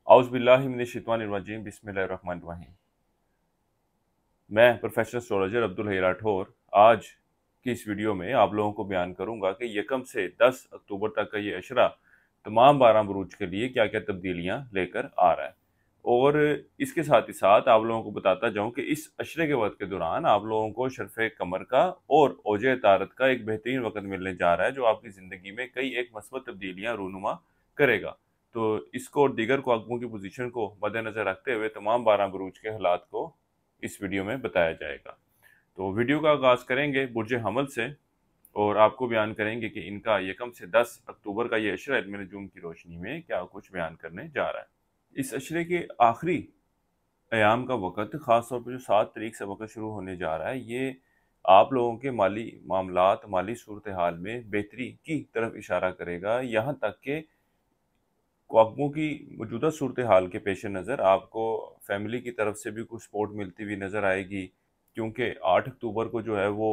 औज़ुबिल्लाहि मिनश्शैतानिर्रजीम बिस्मिल्लाहिर्रहमानिर्रहीम। मैं professional astrologer Abdul हई राठौर आज की इस वीडियो में आप लोगों को बयान करूंगा कि यकम से 10 अक्टूबर तक का ये अशरा तमाम 12 बुरूज के लिए क्या क्या तब्दीलियां लेकर आ रहा है। और इसके साथ ही साथ आप लोगों को बताता जाऊं कि इस अशरे के वक्त के दौरान आप लोगों को शर्फ़ कमर का और औज तारत का एक बेहतरीन वक्त मिलने जा रहा है, जो आपकी ज़िंदगी में कई एक मस्बत तब्दीलियां रूनुमा करेगा। तो इसको और दीगर ख्वाबों की पोजीशन को मद्देनजर रखते हुए तमाम 12 बुरूज के हालात को इस वीडियो में बताया जाएगा। तो वीडियो का आगाज करेंगे बुर्ज हमल से और आपको बयान करेंगे कि इनका यकम से 10 अक्टूबर का ये अशरा इल्म नजूम की रोशनी में क्या कुछ बयान करने जा रहा है। इस अशरे के आखिरी अयाम का वक़्त ख़ास तौर पर जो 7 तारीख से वक़्त शुरू होने जा रहा है, ये आप लोगों के माली मामलात, माली सूरत हाल में बेहतरी की तरफ इशारा करेगा। यहाँ तक कि ख्वाबों की मौजूदा सूरत हाल के पेश नज़र आपको फैमिली की तरफ से भी कुछ सपोर्ट मिलती हुई नज़र आएगी, क्योंकि 8 अक्टूबर को जो है वो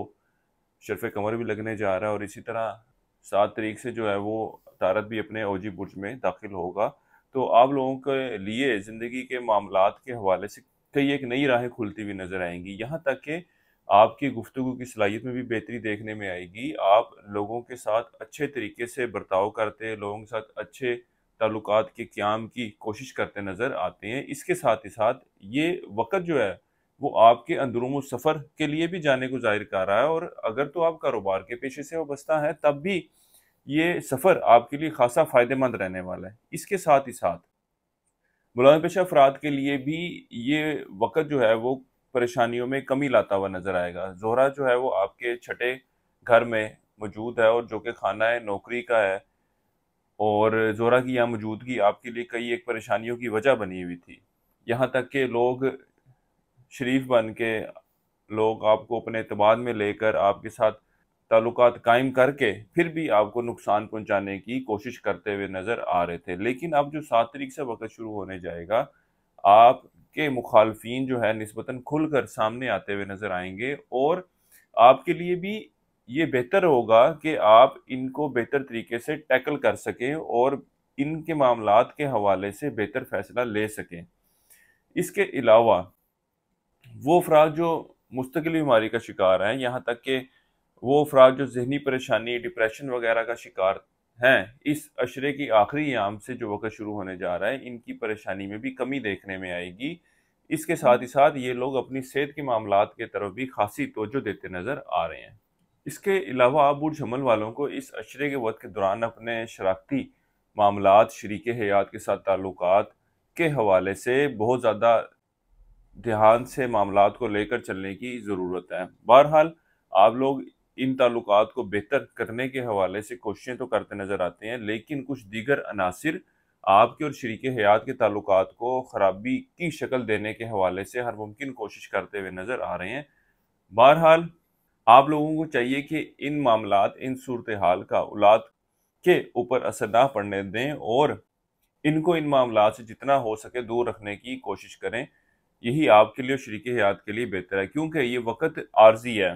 शर्फ़ कमर भी लगने जा रहा है और इसी तरह 7 तारीख से जो है वो तारत भी अपने ओजी बुर्ज में दाखिल होगा। तो आप लोगों के लिए ज़िंदगी के मामलात के हवाले से कई एक नई राहें खुलती हुई नज़र आएंगी। यहाँ तक कि आपकी गुफ्तगू की सलाहियत में भी बेहतरी देखने में आएगी। आप लोगों के साथ अच्छे तरीके से बर्ताव करते, लोगों के साथ अच्छे ताल्लुकात के क़याम की कोशिश करते नज़र आते हैं। इसके साथ ही साथ ये वक़्त जो है वो आपके अंदरूम सफ़र के लिए भी जाने को ज़ाहिर कर रहा है, और अगर तो आप कारोबार के पेशे से वाबस्ता हैं तब भी ये सफ़र आपके लिए खासा फ़ायदेमंद रहने वाला है। इसके साथ ही साथ मुलाज़िम पेशा अफ़राद के लिए भी ये वक़्त जो है वो परेशानियों में कमी लाता हुआ नज़र आएगा। ज़ोहरा जो है वो आपके छठे घर में मौजूद है और जो कि खाना नौकरी का है, और ज़ोहरा की यहाँ मौजूदगी आपके लिए कई एक परेशानियों की वजह बनी हुई थी। यहाँ तक कि लोग शरीफ बन के, लोग आपको अपने एतमाद में लेकर आपके साथ ताल्लुकात कायम करके फिर भी आपको नुकसान पहुंचाने की कोशिश करते हुए नज़र आ रहे थे। लेकिन अब जो 7 तारीख से वक़्त शुरू होने जाएगा, आपके मुखालफिन जो है निस्बतन खुलकर सामने आते हुए नज़र आएंगे, और आपके लिए भी ये बेहतर होगा कि आप इनको बेहतर तरीके से टैकल कर सकें और इनके मामलात के हवाले से बेहतर फ़ैसला ले सकें। इसके अलावा वो अफ़राद जो मुस्तकिल बीमारी का शिकार हैं, यहाँ तक कि वो अफ़राद जो ज़हनी परेशानी, डिप्रेशन वगैरह का शिकार हैं, इस अशरे की आखिरी अयाम से जो वक़्त शुरू होने जा रहा है, इनकी परेशानी में भी कमी देखने में आएगी। इसके साथ ही साथ ये लोग अपनी सेहत के मामलात की तरफ भी खासी तवज्जो देते नज़र आ रहे हैं। इसके अलावा बुर्ज हमल वालों को इस अशरे के वक़्त के दौरान अपने शराकती मामलात, शरीके हयात के साथ ताल्लुकात के हवाले से बहुत ज़्यादा ध्यान से मामलात को लेकर चलने की ज़रूरत है। बहरहाल आप लोग इन ताल्लुकात को बेहतर करने के हवाले से कोशिशें तो करते नज़र आते हैं, लेकिन कुछ दीगर अनासिर आपके और शरीके हयात के ताल्लुकात को ख़राबी की शक्ल देने के हवाले से हर मुमकिन कोशिश करते हुए नज़र आ रहे हैं। बहरहाल आप लोगों को चाहिए कि इन मामलात, इन सूरत हाल का औलाद के ऊपर असर ना पड़ने दें और इनको इन मामलात से जितना हो सके दूर रखने की कोशिश करें। यही आपके लिए और शरीके हयात के लिए बेहतर है, क्योंकि ये वक़्त आर्जी है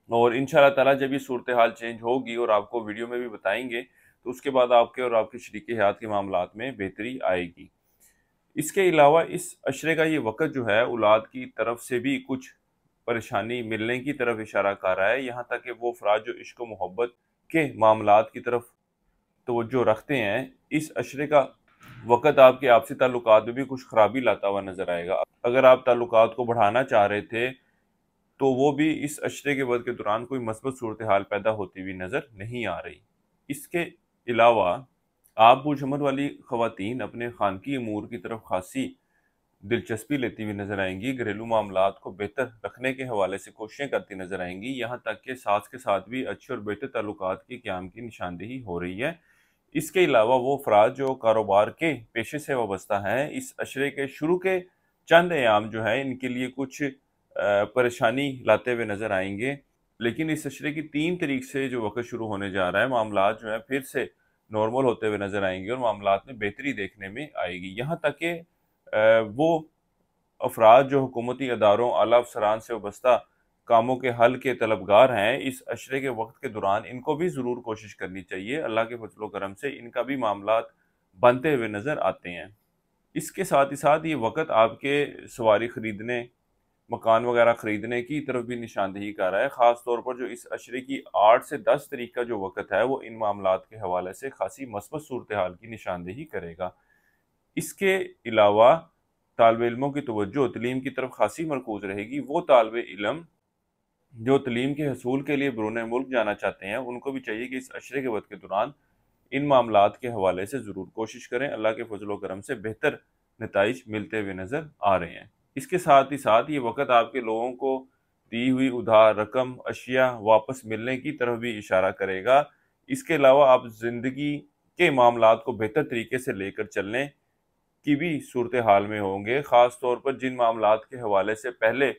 और इंशाअल्लाह ताला जब ये सूरत हाल चेंज होगी और आपको वीडियो में भी बताएंगे, तो उसके बाद आपके और आपके शरीके हयात के मामलात में बेहतरी आएगी। इसके अलावा इस अशरे का ये वक़्त जो है औलाद की तरफ से भी कुछ परेशानी मिलने की तरफ इशारा कर रहा है। यहाँ तक कि वो अफ़राद जो इश्क व मोहब्बत के मामलात की तरफ तवज्जो रखते हैं, इस अशरे का वक़्त आपके आपसी ताल्लुकात में भी कुछ ख़राबी लाता हुआ नज़र आएगा। अगर आप ताल्लुकात को बढ़ाना चाह रहे थे, तो वो भी इस अशरे के वक़्त के दौरान कोई मस्बत सूरत हाल पैदा होती हुई नज़र नहीं आ रही। इसके अलावा आप बुर्ज हमल वाली ख़वातीन अपने ख़ानगी अमूर की तरफ ख़ासी दिलचस्पी लेती हुई नज़र आएंगी, घरेलू मामलात को बेहतर रखने के हवाले से कोशिशें करती नज़र आएंगी। यहाँ तक कि सास के साथ भी अच्छे और बेहतर ताल्लुकात के क़याम की निशानदेही हो रही है। इसके अलावा वो अफ़राद जो कारोबार के पेशे से वाबस्ता हैं, इस अशरे के शुरू के चंद अयाम जो हैं इनके लिए कुछ परेशानी लाते हुए नज़र आएंगे। लेकिन इस अशरे की 3 तारीख से जो वक़्त शुरू होने जा रहा है, मामलात जो हैं फिर से नॉर्मल होते हुए नज़र आएंगे और मामलात में बेहतरी देखने में आएगी। यहाँ तक कि वो अफ़राद जो हुकूमती अदारों, आला अफ़सरान से वाबस्ता कामों के हल के तलबगार हैं, इस अशरे के वक़्त के दौरान इनको भी ज़रूर कोशिश करनी चाहिए। अल्लाह के फ़ज़ल व करम से इनका भी मामलात बनते हुए नज़र आते हैं। इसके साथ ही साथ ये वक़्त आपके सवारी ख़रीदने, मकान वगैरह ख़रीदने की तरफ भी निशानदेही कर रहा है। ख़ास तौर पर जो इस अशरे की 8 से 10 तारीख का जो वक़्त है, वो इन मामलात के हवाले से ख़ासी मस्बत सूरत-ए-हाल की निशानदेही करेगा। इसके अलावा तालिब इल्मों की तवज्जो तालीम की तरफ ख़ासी मरकूज़ रहेगी। वो तालिब इल्म जो तालीम के हसूल के लिए बैरून मुल्क जाना चाहते हैं, उनको भी चाहिए कि इस अशरे के वक़्त के दौरान इन मामलात के हवाले से ज़रूर कोशिश करें। अल्लाह के फज़ल व करम से बेहतर नताइज मिलते हुए नज़र आ रहे हैं। इसके साथ ही साथ ये वक़्त आपके लोगों को दी हुई उधार रकम, अशिया वापस मिलने की तरफ भी इशारा करेगा। इसके अलावा आप ज़िंदगी के मामलात को बेहतर तरीके से लेकर चलने की भी सूरत हाल में होंगे। ख़ास तौर पर जिन मामलात के हवाले से पहले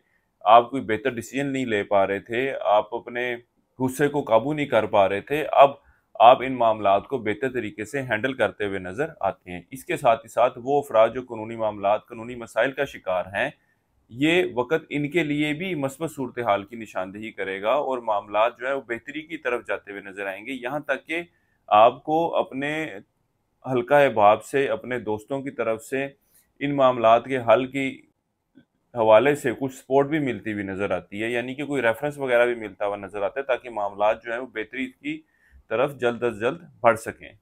आप कोई बेहतर डिसीजन नहीं ले पा रहे थे, आप अपने गुस्से को काबू नहीं कर पा रहे थे, अब आप इन मामलात को बेहतर तरीके से हैंडल करते हुए नज़र आते हैं। इसके साथ ही साथ वो अफराद जो कानूनी मामलात, कानूनी मसाइल का शिकार हैं, ये वक़्त इनके लिए भी मस्बत सूरत हाल की निशानदेही करेगा और मामलात जो है वो बेहतरी की तरफ जाते हुए नज़र आएंगे। यहाँ तक कि आपको अपने हल्का अहबाब से, अपने दोस्तों की तरफ से इन मामलात के हल की हवाले से कुछ सपोर्ट भी मिलती हुई नज़र आती है, यानी कि कोई रेफरेंस वगैरह भी मिलता हुआ नज़र आता है, ताकि मामलात जो है वो बेहतरी की तरफ जल्द अज जल्द बढ़ सकें।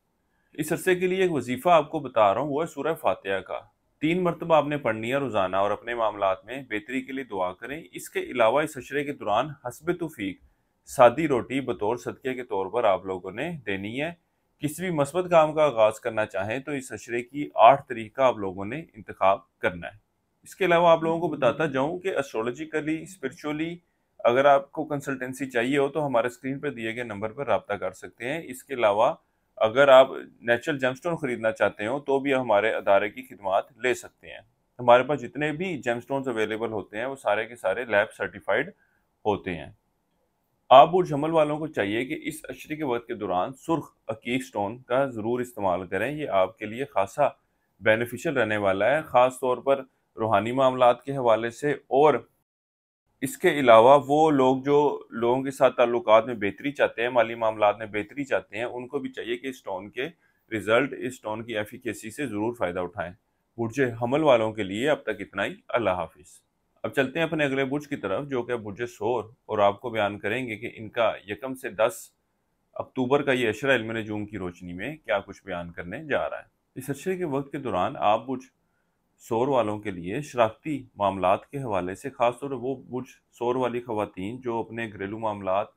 इस अरसे के लिए एक वजीफ़ा आपको बता रहा हूँ, वो है सूरह फातिहा का। 3 मरतबा आपने पढ़नी है रोज़ाना और अपने मामलात में बेहतरी के लिए दुआ करें। इसके अलावा इस अशरे के दौरान हस्ब तौफीक सादी रोटी बतौर सदक़े के तौर पर आप लोगों ने देनी है। किसी भी मस्बत काम का आगाज़ करना चाहें तो इस अशरे की 8 तारीख का आप लोगों ने इंतखाब करना है। इसके अलावा आप लोगों को बताता जाऊँ कि एस्ट्रोलॉजिकली, स्पिरिचुअली अगर आपको कंसल्टेंसी चाहिए हो तो हमारे स्क्रीन पर दिए गए नंबर पर राब्ता कर सकते हैं। इसके अलावा अगर आप नेचुरल जेमस्टोन खरीदना चाहते हो तो भी हमारे अदारे की खिदमात ले सकते हैं। हमारे पास जितने भी जेमस्टोन्स अवेलेबल होते हैं वो सारे के सारे लैब सर्टिफाइड होते हैं। आप बुर्ज हमल वालों को चाहिए कि इस अशरे के वक्त के दौरान सुर्ख अकीक स्टोन का ज़रूर इस्तेमाल करें। ये आपके लिए खासा बेनिफिशियल रहने वाला है, ख़ास तौर पर रूहानी मामलात के हवाले से। और इसके अलावा वो लोग जो लोगों के साथ ताल्लुकात में बेहतरी चाहते हैं, माली मामलात में बेहतरी चाहते हैं, उनको भी चाहिए कि इस स्टोन के रिजल्ट, इस स्टोन की एफिकेसी से ज़रूर फ़ायदा उठाएं। बुर्ज हमल वालों के लिए अब तक इतना ही। अल्लाह हाफिज़। अब चलते हैं अपने अगले बुर्ज की तरफ, जो कि बुर्ज सोर, और आपको बयान करेंगे कि इनका 1 से 10 अक्टूबर का ये अशरा इल्म नजूम की रोशनी में क्या कुछ बयान करने जा रहा है। इस अशरे के वक्त के दौरान आप बुर्ज सोर वालों के लिए शरारती मामलात के हवाले से, ख़ासतौर पर वो बुर्ज सोर वाली ख़वातीन जो अपने घरेलू मामलात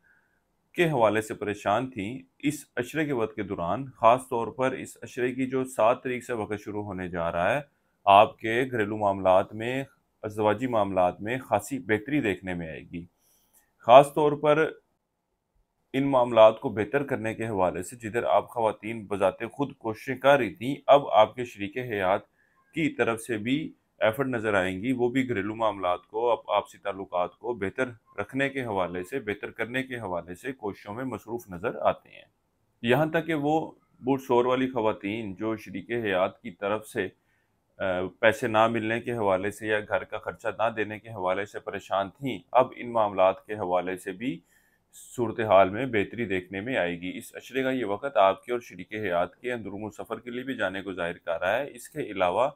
के हवाले से परेशान थीं, इस अशरे के वक्त के दौरान, ख़ास तौर पर इस अशरे की जो 7 तारीख से वक्त शुरू होने जा रहा है, आपके घरेलू मामलात में, अज़वाजी मामलात में खासी बेहतरी देखने में आएगी। ख़ास तौर पर इन मामलात को बेहतर करने के हवाले से जिधर आप ख़वातीन बज़ाते खुद कोशिशें कर रही थीं, अब आपके शरीके हयात की तरफ से भी एफर्ट नज़र आएंगी। वो भी घरेलू मामलात को, आपसी ताल्लुकात को बेहतर रखने के हवाले से, बेहतर करने के हवाले से कोशिशों में मसरूफ़ नज़र आते हैं। यहाँ तक कि वो बुर्ज सोर वाली ख़वातीन जो शरीके हयात की तरफ से पैसे ना मिलने के हवाले से या घर का खर्चा ना देने के हवाले से परेशान थीं, अब इन मामलात के हवाले से भी सूरत हाल में बेहतरी देखने में आएगी। इस अशरे का ये वक़्त आपके और शरीके हयात के अंदरूनी सफ़र के लिए भी जाने को ज़ाहिर कर रहा है। इसके अलावा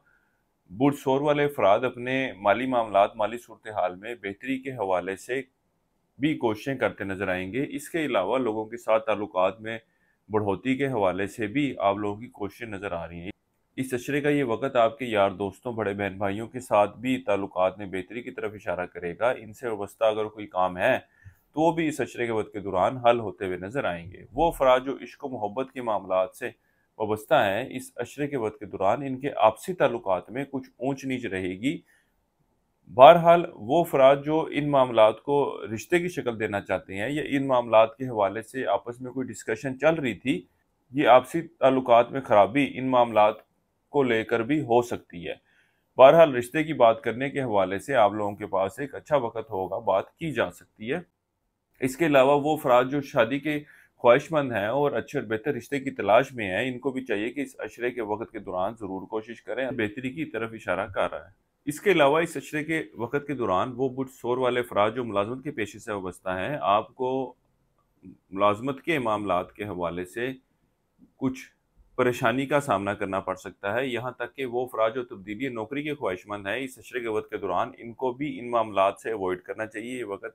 बुर्ज सोर वाले अफराद अपने माली मामलात, माली सूरत हाल में बेहतरी के हवाले से भी कोशिशें करते नज़र आएंगे। इसके अलावा लोगों के साथ ताल्लुकात में बढ़ोतरी के हवाले से भी आप लोगों की कोशिशें नज़र आ रही हैं। इस अशरे का ये वक़्त आपके यार दोस्तों, बड़े बहन भाइयों के साथ भी ताल्लुकात में बेहतरी की तरफ इशारा करेगा। इनसे वाबस्ता अगर कोई काम है तो वो भी इस अशरे के वक्त के दौरान हल होते हुए नज़र आएंगे। वो अफराद जो इश्क व मोहब्बत के मामलात से वाबस्ता हैं, इस अशरे के वक्त के दौरान इनके आपसी ताल्लुकात में कुछ ऊंच नीच रहेगी। बहरहाल वो अफराद जो इन मामलात को रिश्ते की शक्ल देना चाहते हैं या इन मामलात के हवाले से आपस में कोई डिस्कशन चल रही थी, ये आपसी ताल्लुकात में ख़राबी इन मामलात को लेकर भी हो सकती है। बहरहाल रिश्ते की बात करने के हवाले से आप लोगों के पास एक अच्छा वक़्त होगा, बात की जा सकती है। इसके अलावा वो अफराद जो शादी के ख्वाहिशमंद हैं और अच्छे और बेहतर रिश्ते की तलाश में हैं, इनको भी चाहिए कि इस अशरे के वक़्त के दौरान ज़रूर कोशिश करें। बेहतरी की तरफ इशारा कर रहा है। इसके अलावा इस अशरे के वक़्त के दौरान वो बुर्ज सोर वाले अफराद जो मुलाज़मत के पेशे से वाबस्ता हैं, आपको मुलाज़मत के मामलात के हवाले से कुछ परेशानी का सामना करना पड़ सकता है। यहाँ तक कि वो अफराद जो तब्दीली नौकरी के ख्वाहिशमंद हैं इस अशरे के वक्त के दौरान, इनको भी इन मामलात से अवॉइड करना चाहिए। ये वक्त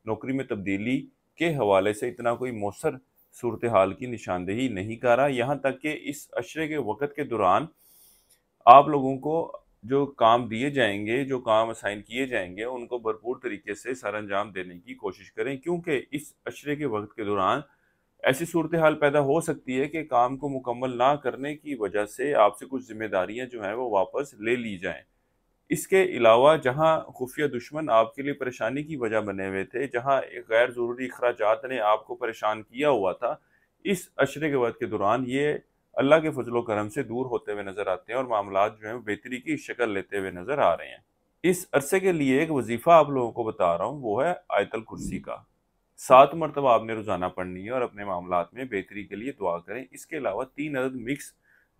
नौकरी में तब्दीली के हवाले से इतना कोई मौसर सूरत हाल की निशानदेही नहीं कर रहा। यहाँ तक कि इस अशरे के वक्त के दौरान आप लोगों को जो काम दिए जाएंगे, जो काम असाइन किए जाएंगे, उनको भरपूर तरीके से सर अंजाम देने की कोशिश करें, क्योंकि इस अशरे के वक्त के दौरान ऐसी सूरत हाल पैदा हो सकती है कि काम को मुकम्मल ना करने की वजह से आपसे कुछ जिम्मेदारियां जो हैं वो वापस ले ली जाएं। इसके अलावा जहां खुफिया दुश्मन आपके लिए परेशानी की वजह बने हुए थे, जहां एक गैर ज़रूरी अखराजात ने आपको परेशान किया हुआ था, इस अशरे के वक्त के दौरान ये अल्लाह के फजलो करम से दूर होते हुए नजर आते हैं और मामलात जो हैं वो बेहतरी की शक्ल लेते हुए नजर आ रहे हैं। इस अरसे के लिए एक वजीफा आप लोगों को बता रहा हूँ, वो है आयतल कुर्सी का। 7 मरतबा आपने रोजाना पढ़नी है और अपने मामलात में बेहतरी के लिए दुआ करें। इसके अलावा 3 अदद मिक्स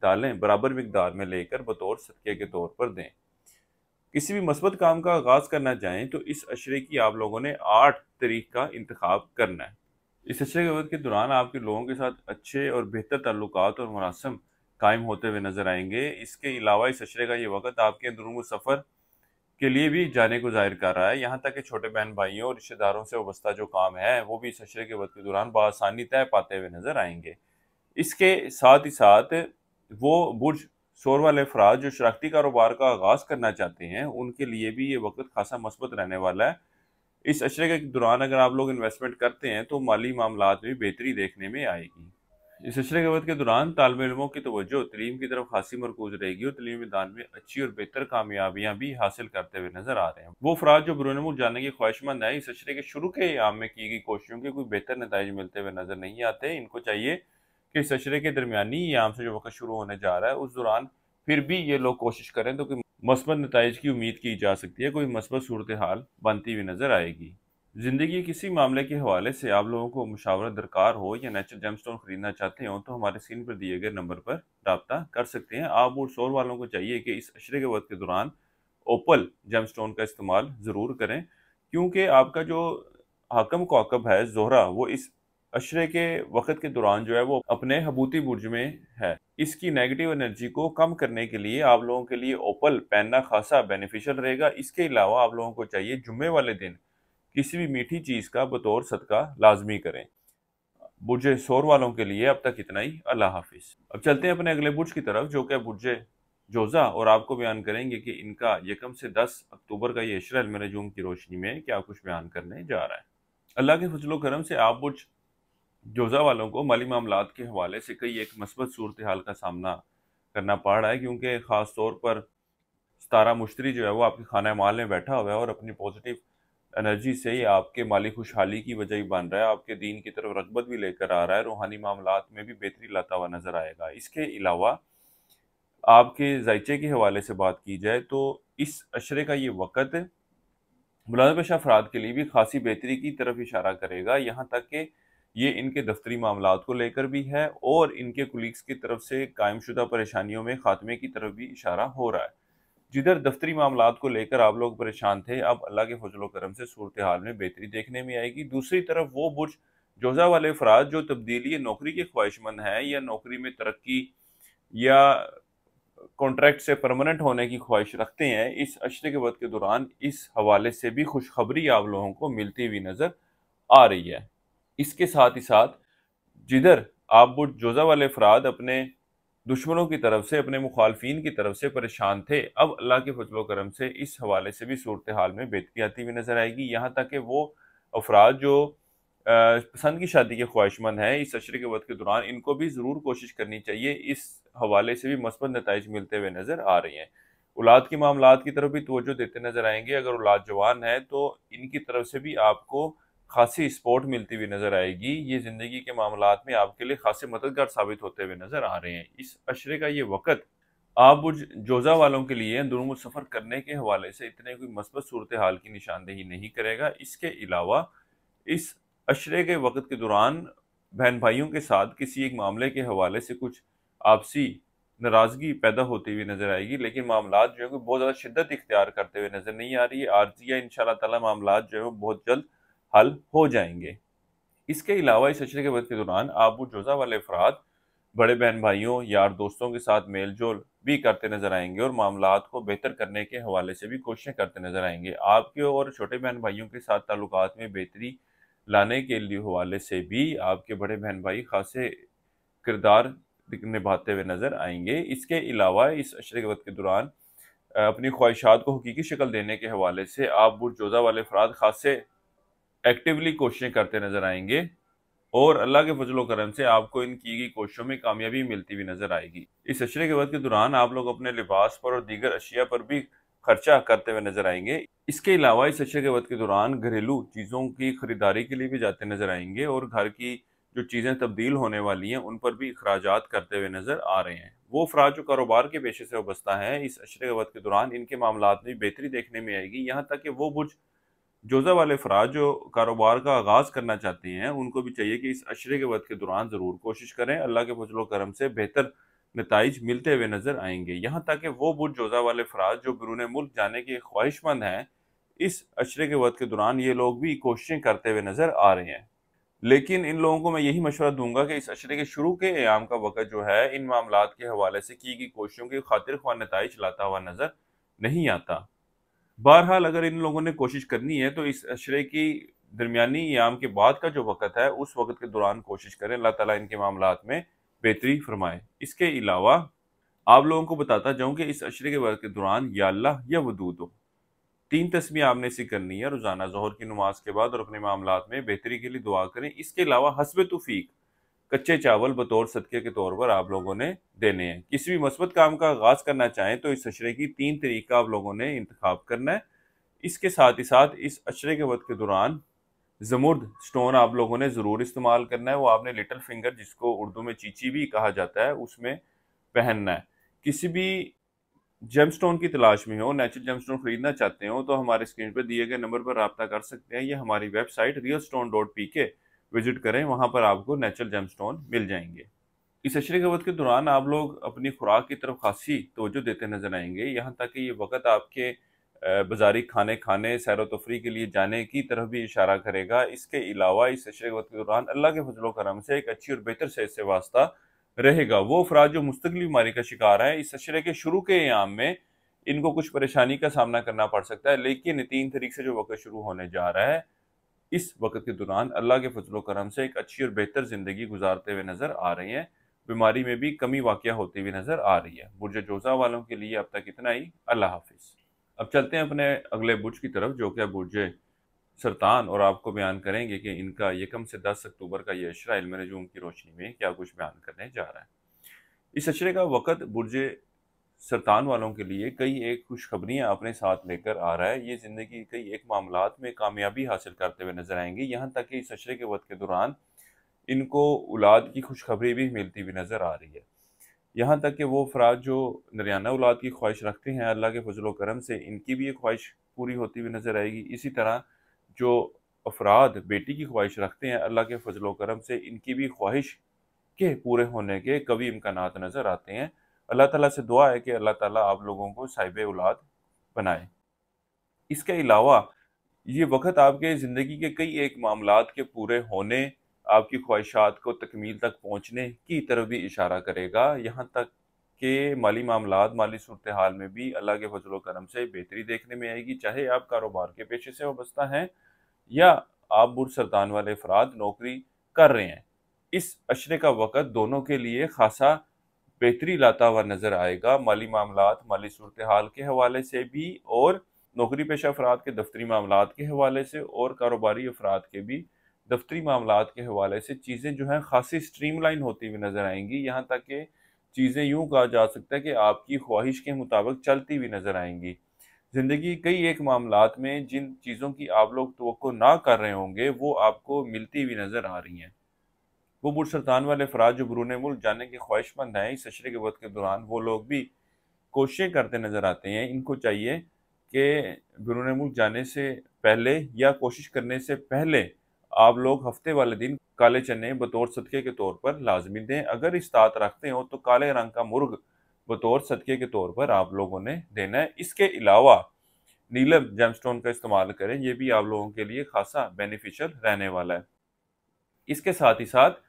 दालें बराबर मिकदार में लेकर बतौर सदके के तौर पर दें। किसी भी मस्बत काम का आगाज करना चाहें तो इस अशरे की आप लोगों ने 8 तारीख का इंतखाब करना है। इस अशरे के वक्त के दौरान आपके लोगों के साथ अच्छे और बेहतर ताल्लुकात और मुनासब कायम होते हुए नजर आएंगे। इसके अलावा इस अशरे का ये वक्त आपके अंदरूनी सफ़र के लिए भी जाने को जाहिर कर रहा है। यहाँ तक कि छोटे बहन भाइयों और रिश्तेदारों से वाबस्ता जो काम है वो भी इस अशरे के वक्त के दौरान बआसानी तय पाते हुए नजर आएंगे। इसके साथ ही साथ वो बुर्ज शोर वाले अफराद जो शराखती कारोबार का आगाज करना चाहते हैं, उनके लिए भी ये वक्त खासा मस्बत रहने वाला है। इस अशरे के दौरान अगर आप लोग इन्वेस्टमेंट करते हैं तो माली मामलात में बेहतरी देखने में आएगी। इस अशरे के वक्त के दौरान तालिब इल्मों की तवज्जो तलीम की तरफ खासी मरकूज रहेगी और तलीमी मैदान में अच्छी और बेहतर कामयाबियां भी हासिल करते हुए नजर आ रहे हैं। वो अफराद जो बैरून मुल्क जाने की ख्वाहिशमंद है, इस अशरे के शुरू के आम में की गई कोशिशों के कोई बेहतर नतीजे मिलते हुए नजर नहीं आते। इनको चाहिए कि इस अशरे के दरमियानी आम से जो वक्त शुरू होने जा रहा है उस दौरान फिर भी ये लोग कोशिश करें तो कोई मस्बत नताइज की उम्मीद की जा सकती है, कोई मस्बत सूरत हाल बनती हुई नजर आएगी। ज़िंदगी किसी मामले के हवाले से आप लोगों को मुशावरत दरकार हो या नेचुरल जेमस्टोन खरीदना चाहते हो तो हमारे स्क्रीन पर दिए गए नंबर पर रब्ता कर सकते हैं। आप और शोर वालों को चाहिए कि इस अशरे के वक्त के दौरान ओपल जेमस्टोन का इस्तेमाल ज़रूर करें, क्योंकि आपका जो हाकम कौकब है ज़ोहरा, वो इस अशरे के वक्त के दौरान जो है वो अपने हबूती बुर्ज में है। इसकी नेगेटिव एनर्जी को कम करने के लिए आप लोगों के लिए ओपल पहनना खासा बेनिफिशियल रहेगा। इसके अलावा आप लोगों को चाहिए जुम्मे वाले दिन किसी भी मीठी चीज़ का बतौर सदका लाजमी करें। बुर्ज शोर वालों के लिए अब तक इतना ही। अल्लाह हाफिज। अब चलते हैं अपने अगले बुर्ज की तरफ जो कि बुर्ज जोजा, और आपको बयान करेंगे कि इनका 1 से 10 अक्टूबर का ये इशरा इल्म नजूम की रोशनी में क्या कुछ बयान करने जा रहा है। अल्लाह के फजलो करम से आप बुर्ज जोजा वालों को माली मामलात के हवाले से कई एक मस्बत सूरत हाल का सामना करना पड़ रहा है, क्योंकि ख़ास तौर पर सितारा मुश्तरी जो है वो आपके खाना माल में बैठा हुआ है और अपनी पॉजिटिव एनर्जी से ही आपके माली खुशहाली की वजह ही बन रहा है, आपके दीन की तरफ रगबत भी लेकर आ रहा है, रूहानी मामलात में भी बेहतरी लाता हुआ नजर आएगा। इसके अलावा आपके जायचे के हवाले से बात की जाए तो इस अशरे का ये वक़्त बुलंद पेशा अफराद के लिए भी खासी बेहतरी की तरफ इशारा करेगा। यहाँ तक कि ये इनके दफ्तरी मामलात को लेकर भी है और इनके कुलीग्स की तरफ से कायमशुदा परेशानियों में खात्मे की तरफ भी इशारा हो रहा है। जिधर दफ्तरी मामलात को लेकर आप लोग परेशान थे, अब अल्लाह के फजलो करम से सूरत हाल में बेहतरी देखने में आएगी। दूसरी तरफ वो बुर्ज जोजा वाले अफराद जो तब्दीली नौकरी के ख्वाहिशमंद हैं या नौकरी में तरक्की या कॉन्ट्रैक्ट से परमानेंट होने की ख्वाहिश रखते हैं, इस अशरे के वक्त के दौरान इस हवाले से भी खुशखबरी आप लोगों को मिलती हुई नजर आ रही है। इसके साथ ही साथ जिधर आप बुर्ज जोजा वाले अफराद अपने दुश्मनों की तरफ से, अपने मुखालफिन की तरफ से परेशान थे, अब अल्लाह के फजलो करम से इस हवाले से भी सूरत हाल में बेहतरी आती हुई नजर आएगी। यहाँ तक कि वो अफराद जो पसंद की शादी के ख्वाहिशमंद हैं, इस अशरे के वक्त के दौरान इनको भी ज़रूर कोशिश करनी चाहिए। इस हवाले से भी मस्बत नताइज मिलते हुए नजर आ रही हैं। औलाद के मामलात की तरफ भी तवज्जो देते नजर आएंगे। अगर औलाद जवान है तो इनकी तरफ से भी आपको खासी सपोर्ट मिलती हुई नजर आएगी। ये ज़िंदगी के मामलात में आपके लिए खासे मददगार साबित होते हुए नजर आ रहे हैं। इस अशरे का ये वक़्त आप बुर्ज जोजा वालों के लिए अंदरूनी सफ़र करने के हवाले से इतने कोई मस्बत सूरत हाल की निशानदेही नहीं करेगा। इसके अलावा इस अशरे के वक़्त के दौरान बहन भाइयों के साथ किसी एक मामले के हवाले से कुछ आपसी नाराज़गी पैदा होती हुई नजर आएगी, लेकिन मामलात जो है बहुत ज़्यादा शिद्दत इख्तियार करते हुए नजर नहीं आ रही है। आर्जिया इंशाअल्लाह ताला मामलात जो है बहुत जल्द हल हो जाएंगे। इसके अलावा इस अशरे के वक्त के दौरान आप बुर्ज जोजा वाले अफराद बड़े बहन भाइयों, यार दोस्तों के साथ मेल जोल भी करते नजर आएंगे और मामलात को बेहतर करने के हवाले से भी कोशिशें करते नजर आएंगे। आपके और छोटे बहन भाइयों के साथ ताल्लुकात में बेहतरी लाने के लिए हवाले से भी आपके बड़े बहन भाई खासे किरदार निभाते हुए नजर आएंगे। इसके अलावा इस अशरे के वक्त के दौरान अपनी ख्वाहिशात को हकीकी शक्ल देने के हवाले से आप बुर्ज जोजा वाले अफराद खासे एक्टिवली कोशिशें करते नजर आएंगे और अल्लाह के फजल करम से आपको इन की गई कोशिशों में कामयाबी मिलती हुई नजर आएगी। इस अशरे के वक्त के दौरान आप लोग अपने लिबास पर और दीगर अशिया पर भी खर्चा करते हुए नजर आएंगे। इसके अलावा इस अशरे के वक्त के दौरान घरेलू चीज़ों की खरीदारी के लिए भी जाते नजर आएंगे और घर की जो चीज़ें तब्दील होने वाली हैं उन पर भी अखराजात करते हुए नजर आ रहे हैं। वो अफराद जो कारोबार के पेशे से वाबस्ता हैं, इस अशरे के वक्त के दौरान इनके मामलात में बेहतरी देखने में आएगी। यहाँ तक कि वो बुर्ज जोजा वाले अफराद जो कारोबार का आगाज करना चाहते हैं उनको भी चाहिए कि इस अशरे के वक्त के दौरान ज़रूर कोशिश करें। अल्लाह के फजल करम से बेहतर नताइज मिलते हुए नजर आएंगे। यहाँ तक कि वो बुर्ज जोजा वाले अफराद जो बैरून मुल्क जाने के ख्वाहिशमंद हैं, इस अशरे के वक्त के दौरान ये लोग भी कोशिशें करते हुए नजर आ रहे हैं। लेकिन इन लोगों को मैं यही मशवरा दूंगा कि इस अशरे के शुरू के अयाम का वक़्त जो है इन मामलात के हवाले से की गई कोशिशों की खातिर ख्वाह नताइज लाता हुआ नजर नहीं आता। बहरहाल अगर इन लोगों ने कोशिश करनी है तो इस अशरे की दरमियानी याम के बाद का जो वक़्त है उस वक़्त के दौरान कोशिश करें, अल्लाह ताला इनके मामलात में बेहतरी फरमाए। इसके अलावा आप लोगों को बताता जाऊं कि इस अशरे के वक़्त के दौरान या अल्लाह या वदूद हो, 3 तस्बीह आपने इसी करनी है रोज़ाना ज़ोहर की नमाज के बाद और अपने मामलात में बेहतरी के लिए दुआ करें। इसके अलावा हस्ब तौफीक कच्चे चावल बतौर सदक़े के तौर पर आप लोगों ने देने हैं। किसी भी मस्बत काम का आगाज़ करना चाहें तो इस अशरे की 3 तरीका आप लोगों ने इंतखाब करना है। इसके साथ ही साथ इस अशरे के वक्त के दौरान ज़मुर्द स्टोन आप लोगों ने ज़रूर इस्तेमाल करना है। वो आपने लिटिल फिंगर, जिसको उर्दू में चीची भी कहा जाता है, उसमें पहनना है। किसी भी जेमस्टोन की तलाश में हो, नेचुरल जेमस्टोन खरीदना चाहते हो तो हमारे स्क्रीन पर दिए गए नंबर पर रब्ता कर सकते हैं। ये हमारी वेबसाइट realstone.pk विजिट करें, वहाँ पर आपको नेचुरल जेमस्टोन मिल जाएंगे। इस अशरे के वक्त के दौरान आप लोग अपनी खुराक की तरफ खासी तवज्जो देते नजर आएंगे। यहाँ तक कि ये वक्त आपके बाजारी खाने खाने, सैर व तफरी के लिए जाने की तरफ भी इशारा करेगा। इसके अलावा इस अशरे के वक्त के दौरान अल्लाह के फजल करम से एक अच्छी और बेहतर सेहत से वास्ता रहेगा। वो अफराद जो मुस्तकिल बीमारी का शिकार है, इस अशरे के शुरू के अयाम में इनको कुछ परेशानी का सामना करना पड़ सकता है, लेकिन 3 तारीख से जो वक्त शुरू होने जा रहा है, इस वक्त के दौरान अल्लाह के फजल करम से एक अच्छी और बेहतर ज़िंदगी गुजारते हुए नज़र आ रहे हैं। बीमारी में भी कमी वाक़या होती हुई नज़र आ रही है। बुर्ज जोज़ा वालों के लिए अब तक इतना ही। अल्लाह हाफिज़। अब चलते हैं अपने अगले बुर्ज की तरफ, जो कि बुर्ज सरतान, और आपको बयान करेंगे कि इनका 1 से 10 अक्टूबर का ये अशरा इल्म नजूम की रोशनी में क्या कुछ बयान करने जा रहा है। इस अशरे का वक़्त बुर्ज सरतान वालों के लिए कई एक खुशखबरियाँ अपने साथ लेकर आ रहा है। ये ज़िंदगी के कई एक मामलात में कामयाबी हासिल करते हुए नजर आएंगे। यहाँ तक कि इस अशरे के वक्त के दौरान इनको औलाद की खुशखबरी भी मिलती हुई नजर आ रही है। यहाँ तक कि वो अफराद जो नरियाना औलाद की ख्वाहिश रखते हैं, अल्लाह के फजल करम से इनकी भी ये ख्वाहिश पूरी होती हुई नजर आएगी। इसी तरह जो अफराद बेटी की ख्वाहिश रखते हैं, अल्लाह के फजल करम से इनकी भी ख्वाहिश के पूरे होने के कभी इम्कानात नज़र आते हैं। अल्लाह ताला से दुआ है कि अल्लाह ताला आप लोगों को साहिब औलाद बनाए। इसके अलावा ये वक़्त आपके ज़िंदगी के कई एक मामलात के पूरे होने, आपकी ख्वाहिशात को तकमील तक पहुँचने की तरफ भी इशारा करेगा। यहाँ तक कि माली मामलात, माली सूरत हाल में भी अल्लाह के फजल करम से बेहतरी देखने में आएगी। चाहे आप कारोबार के पेशे से वाबस्ता हैं या आप बुर्ज सरतान वाले अफराद नौकरी कर रहे हैं, इस अशरे का वक़्त दोनों के लिए खासा बेहतरी लाता हुआ नज़र आएगा। माली मामलात, माली सूरत हाल के हवाले से भी, और नौकरी पेशा अफराद के दफ्तरी मामलात के हवाले से, और कारोबारी अफराद के भी दफ्तरी मामलात के हवाले से चीज़ें जो हैं खासी स्ट्रीमलाइन होती हुई नज़र आएंगी। यहाँ तक कि चीज़ें यूँ कहा जा सकता है कि आपकी ख्वाहिश के मुताबिक चलती हुई नज़र आएंगी। ज़िंदगी कई एक मामलात में जिन चीज़ों की आप लोग तवक्को ना कर रहे होंगे, वो आपको मिलती हुई नज़र आ रही हैं। वो बुर्ज सरतान वाले अफराद जो बैरून मुल्क जाने के ख्वाहिशमंद हैं, इस अशरे के वक्त के दौरान वो लोग भी कोशिशें करते नज़र आते हैं। इनको चाहिए कि बैरून मुल्क जाने से पहले या कोशिश करने से पहले आप लोग हफ्ते वाले दिन काले चने बतौर सदक़े के तौर पर लाजमी दें। अगर इस्तात रखते हो तो काले रंग का मुर्ग बतौर सदक़े के तौर पर आप लोगों ने देना है। इसके अलावा नीलम जेमस्टोन का इस्तेमाल करें, ये भी आप लोगों के लिए खासा बेनिफिशियल रहने वाला है। इसके साथ ही साथ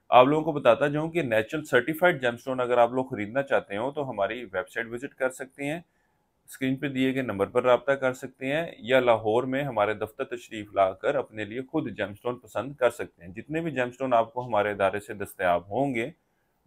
आप लोगों को बताता जाऊं कि नेचुरल सर्टिफाइड जेमस्टोन अगर आप लोग खरीदना चाहते हो तो हमारी वेबसाइट विजिट कर सकती हैं, स्क्रीन पे दिए गए नंबर पर रब्ता कर सकते हैं, या लाहौर में हमारे दफ्तर तशरीफ लाकर अपने लिए खुद जेमस्टोन पसंद कर सकते हैं। जितने भी जेमस्टोन आपको हमारे इदारे से दस्तयाब होंगे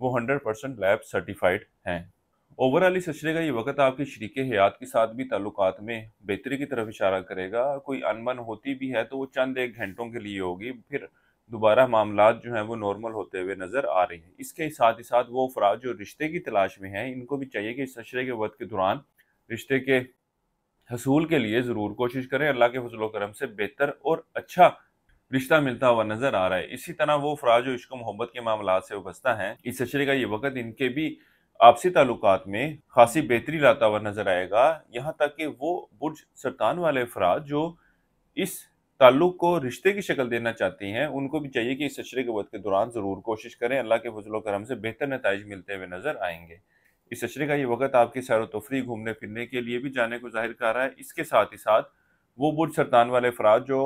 वो 100% लैब सर्टिफाइड हैं। ओवरऑल इस अशरे का ये वक्त आपके शरीके हयात के साथ भी ताल्लुकात में बेहतरी की तरफ इशारा करेगा। कोई अनबन होती भी है तो वो चंद एक घंटों के लिए होगी, फिर दोबारा मामलात जो हैं वो नॉर्मल होते हुए नज़र आ रहे हैं। इसके ही साथ वो अफराद जो रिश्ते की तलाश में हैं, इनको भी चाहिए कि इस अशरे के वक्त के दौरान रिश्ते के हसूल के लिए ज़रूर कोशिश करें। अल्लाह के फजल करम से बेहतर और अच्छा रिश्ता मिलता हुआ नज़र आ रहा है। इसी तरह वो अफराद जो इश्क मोहब्बत के मामला से वाबस्ता हैं, इस अशरे का ये वक्त इनके भी आपसी ताल्लुकात में खासी बेहतरी लाता हुआ नजर आएगा। यहाँ तक कि वो बुर्ज सरतान वाले अफराद जो इस ताल्लुक को रिश्ते की शक्ल देना चाहती हैं, उनको भी चाहिए कि इस अशरे के वक्त के दौरान ज़रूर कोशिश करें। अल्लाह के फजल करम से बेहतर नताइज मिलते हुए नजर आएंगे। इस अशरे का ये वक्त आपकी सैर तफरी घूमने फिरने के लिए भी जाने को जाहिर कर रहा है। इसके साथ ही साथ वो बुर्ज सरतान वाले अफराद जो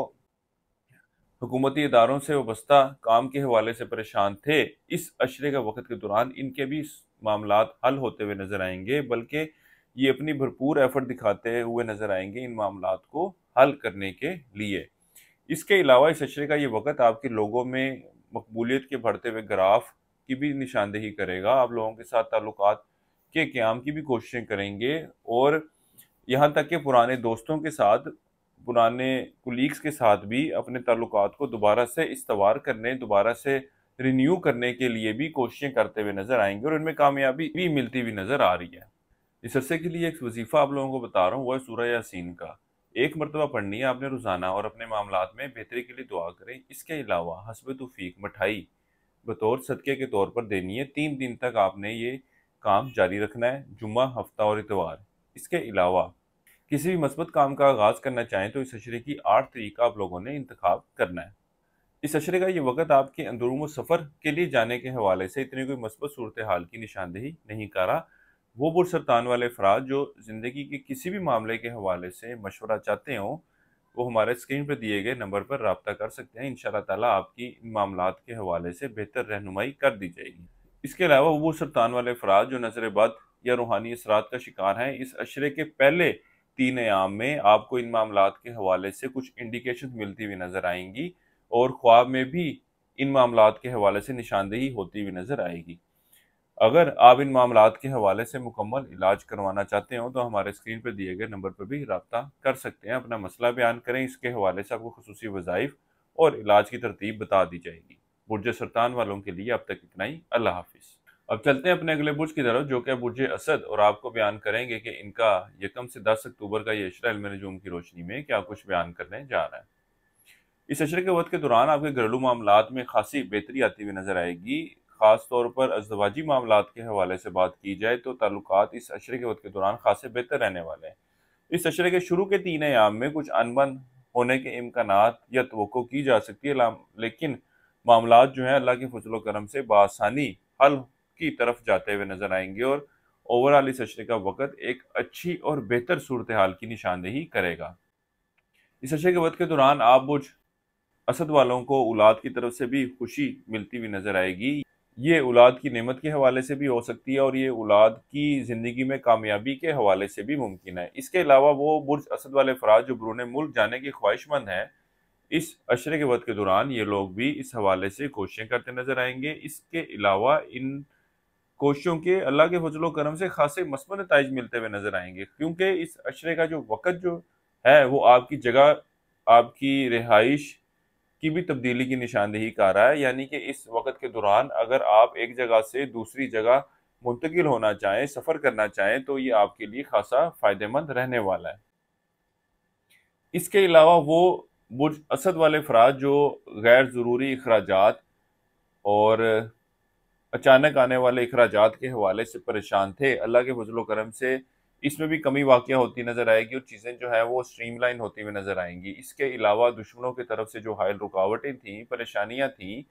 हुकूमती इदारों से वाबस्ता काम के हवाले से परेशान थे, इस अशरे का वक्त के दौरान इनके भी मामलात हल होते हुए नजर आएंगे, बल्कि ये अपनी भरपूर एफर्ट दिखाते हुए नजर आएंगे इन मामलात को हल करने के लिए। इसके अलावा इस अशरे का ये वक्त आपके लोगों में मकबूलियत के बढ़ते हुए ग्राफ की भी निशानदेही करेगा। आप लोगों के साथ ताल्लुकात के क़याम की भी कोशिशें करेंगे, और यहाँ तक कि पुराने दोस्तों के साथ, पुराने कुलीग्स के साथ भी अपने ताल्लुकात को दोबारा से इस्तवार करने, दोबारा से रिन्यू करने के लिए भी कोशिशें करते हुए नजर आएंगे, और इनमें कामयाबी भी मिलती हुई नजर आ रही है। इस अरसे के लिए एक वजीफा आप लोगों को बता रहा हूँ, वह है सूरह यासीन का। एक मरतबा पढ़नी है आपने रोजाना, और अपने मामलात में बेहतरी के लिए दुआ करें। इसके अलावा हस्ब तौफीक मिठाई बतौर सदके के तौर पर देनी है। 3 दिन तक आपने ये काम जारी रखना है, जुम्मा, हफ्ता और इतवार। इसके अलावा किसी भी मस्बत काम का आगाज करना चाहें तो इस अशरे की 8 तारीख का आप लोगों ने इंतखाब करना है। इस अशरे का ये वक्त आपके अंदरूम सफ़र के लिए जाने के हवाले से इतनी कोई मस्बत सूरत हाल की निशानदेही नहीं कर रहा। वो बुरसरतान वाले अफराद जो ज़िंदगी के किसी भी मामले के हवाले से मशवरा चाहते हों, वो हमारे स्क्रीन पर दिए गए नंबर पर रब्ता कर सकते हैं। इंशाअल्लाह ताला आपकी इन मामलात के हवाले से बेहतर रहनुमाई कर दी जाएगी। इसके अलावा वो बुरसरतान वाले अफराद जो नज़र बद या रूहानी असरात का शिकार हैं, इस अशरे के पहले 3 अयाम में आपको इन मामलात के हवाले से कुछ इंडिकेशन मिलती हुई नज़र आएंगी, और ख्वाब में भी इन मामलात के हवाले से निशानदेही होती हुई नज़र आएगी। अगर आप इन मामलात के हवाले से मुकम्मल इलाज करवाना चाहते हो तो हमारे स्क्रीन पर दिए गए नंबर पर भी रब्ता कर सकते हैं। अपना मसला बयान करें, इसके हवाले से आपको खुसूसी वज़ाइफ और इलाज की तरतीब बता दी जाएगी। बुर्ज सरतान वालों के लिए अब तक इतना ही। अल्लाह हाफिज़। अब चलते हैं अपने अगले बुर्ज की तरफ, जो कि बुर्ज असद, और आपको बयान करेंगे कि इनका 1 से 10 अक्टूबर का ये अशरा इल्म नजूम की रोशनी में क्या कुछ बयान करने जा रहा है। इस अशरे के वक्त के दौरान आपके घरेलू मामलात में खासी बेहतरी आती हुई नजर आएगी। खास तौर पर अज़दवाजी मामलात के हवाले से बात की जाए तो ताल्लुकात इस अशरे के वक्त के दौरान खासे बेहतर रहने वाले हैं। इस अशरे के शुरू के 3 अयाम में कुछ अनबन होने के इम्कानात या तवक्को की जा सकती है, लेकिन मामलात जो हैं अल्लाह के फजल करम से बआसानी हल की तरफ जाते हुए नजर आएंगे, और ओवरऑल इस अशरे का वक्त एक अच्छी और बेहतर सूरत हाल की निशानदेही करेगा। इस अशरे के वक्त के दौरान आप बुर्ज असद वालों को औलाद की तरफ से भी खुशी मिलती हुई नजर आएगी। ये औलाद की नेमत के हवाले से भी हो सकती है, और ये औलाद की ज़िंदगी में कामयाबी के हवाले से भी मुमकिन है। इसके अलावा वो बुर्ज असद वाले अफराद जो बैरून मुल्क जाने की ख्वाहिशमंद हैं, इस अशरे के वक्त के दौरान ये लोग भी इस हवाले से कोशिशें करते नजर आएंगे। इसके अलावा इन कोशिशों के अल्लाह के फजल करम से खासे मस्बत नताइज मिलते हुए नजर आएंगे, क्योंकि इस अशरे का जो वक्त जो है वो आपकी जगह, आपकी रिहाइश की भी तब्दीली की निशानदेही कर रहा है। यानी कि इस वक्त के दौरान अगर आप एक जगह से दूसरी जगह मुंतकिल होना चाहें, सफ़र करना चाहें, तो ये आपके लिए खासा फ़ायदेमंद रहने वाला है। इसके अलावा वो बुर्ज असद वाले अफराद जो गैर ज़रूरी अखराजात और अचानक आने वाले अखराजात के हवाले से परेशान थे, अल्लाह के फजल करम से इसमें भी कमी वाक़या होती नज़र आएगी, और चीज़ें जो है वो स्ट्रीमलाइन होती हुई नज़र आएंगी। इसके अलावा दुश्मनों की तरफ से जो हायल रुकावटें थीं, परेशानियाँ थीं,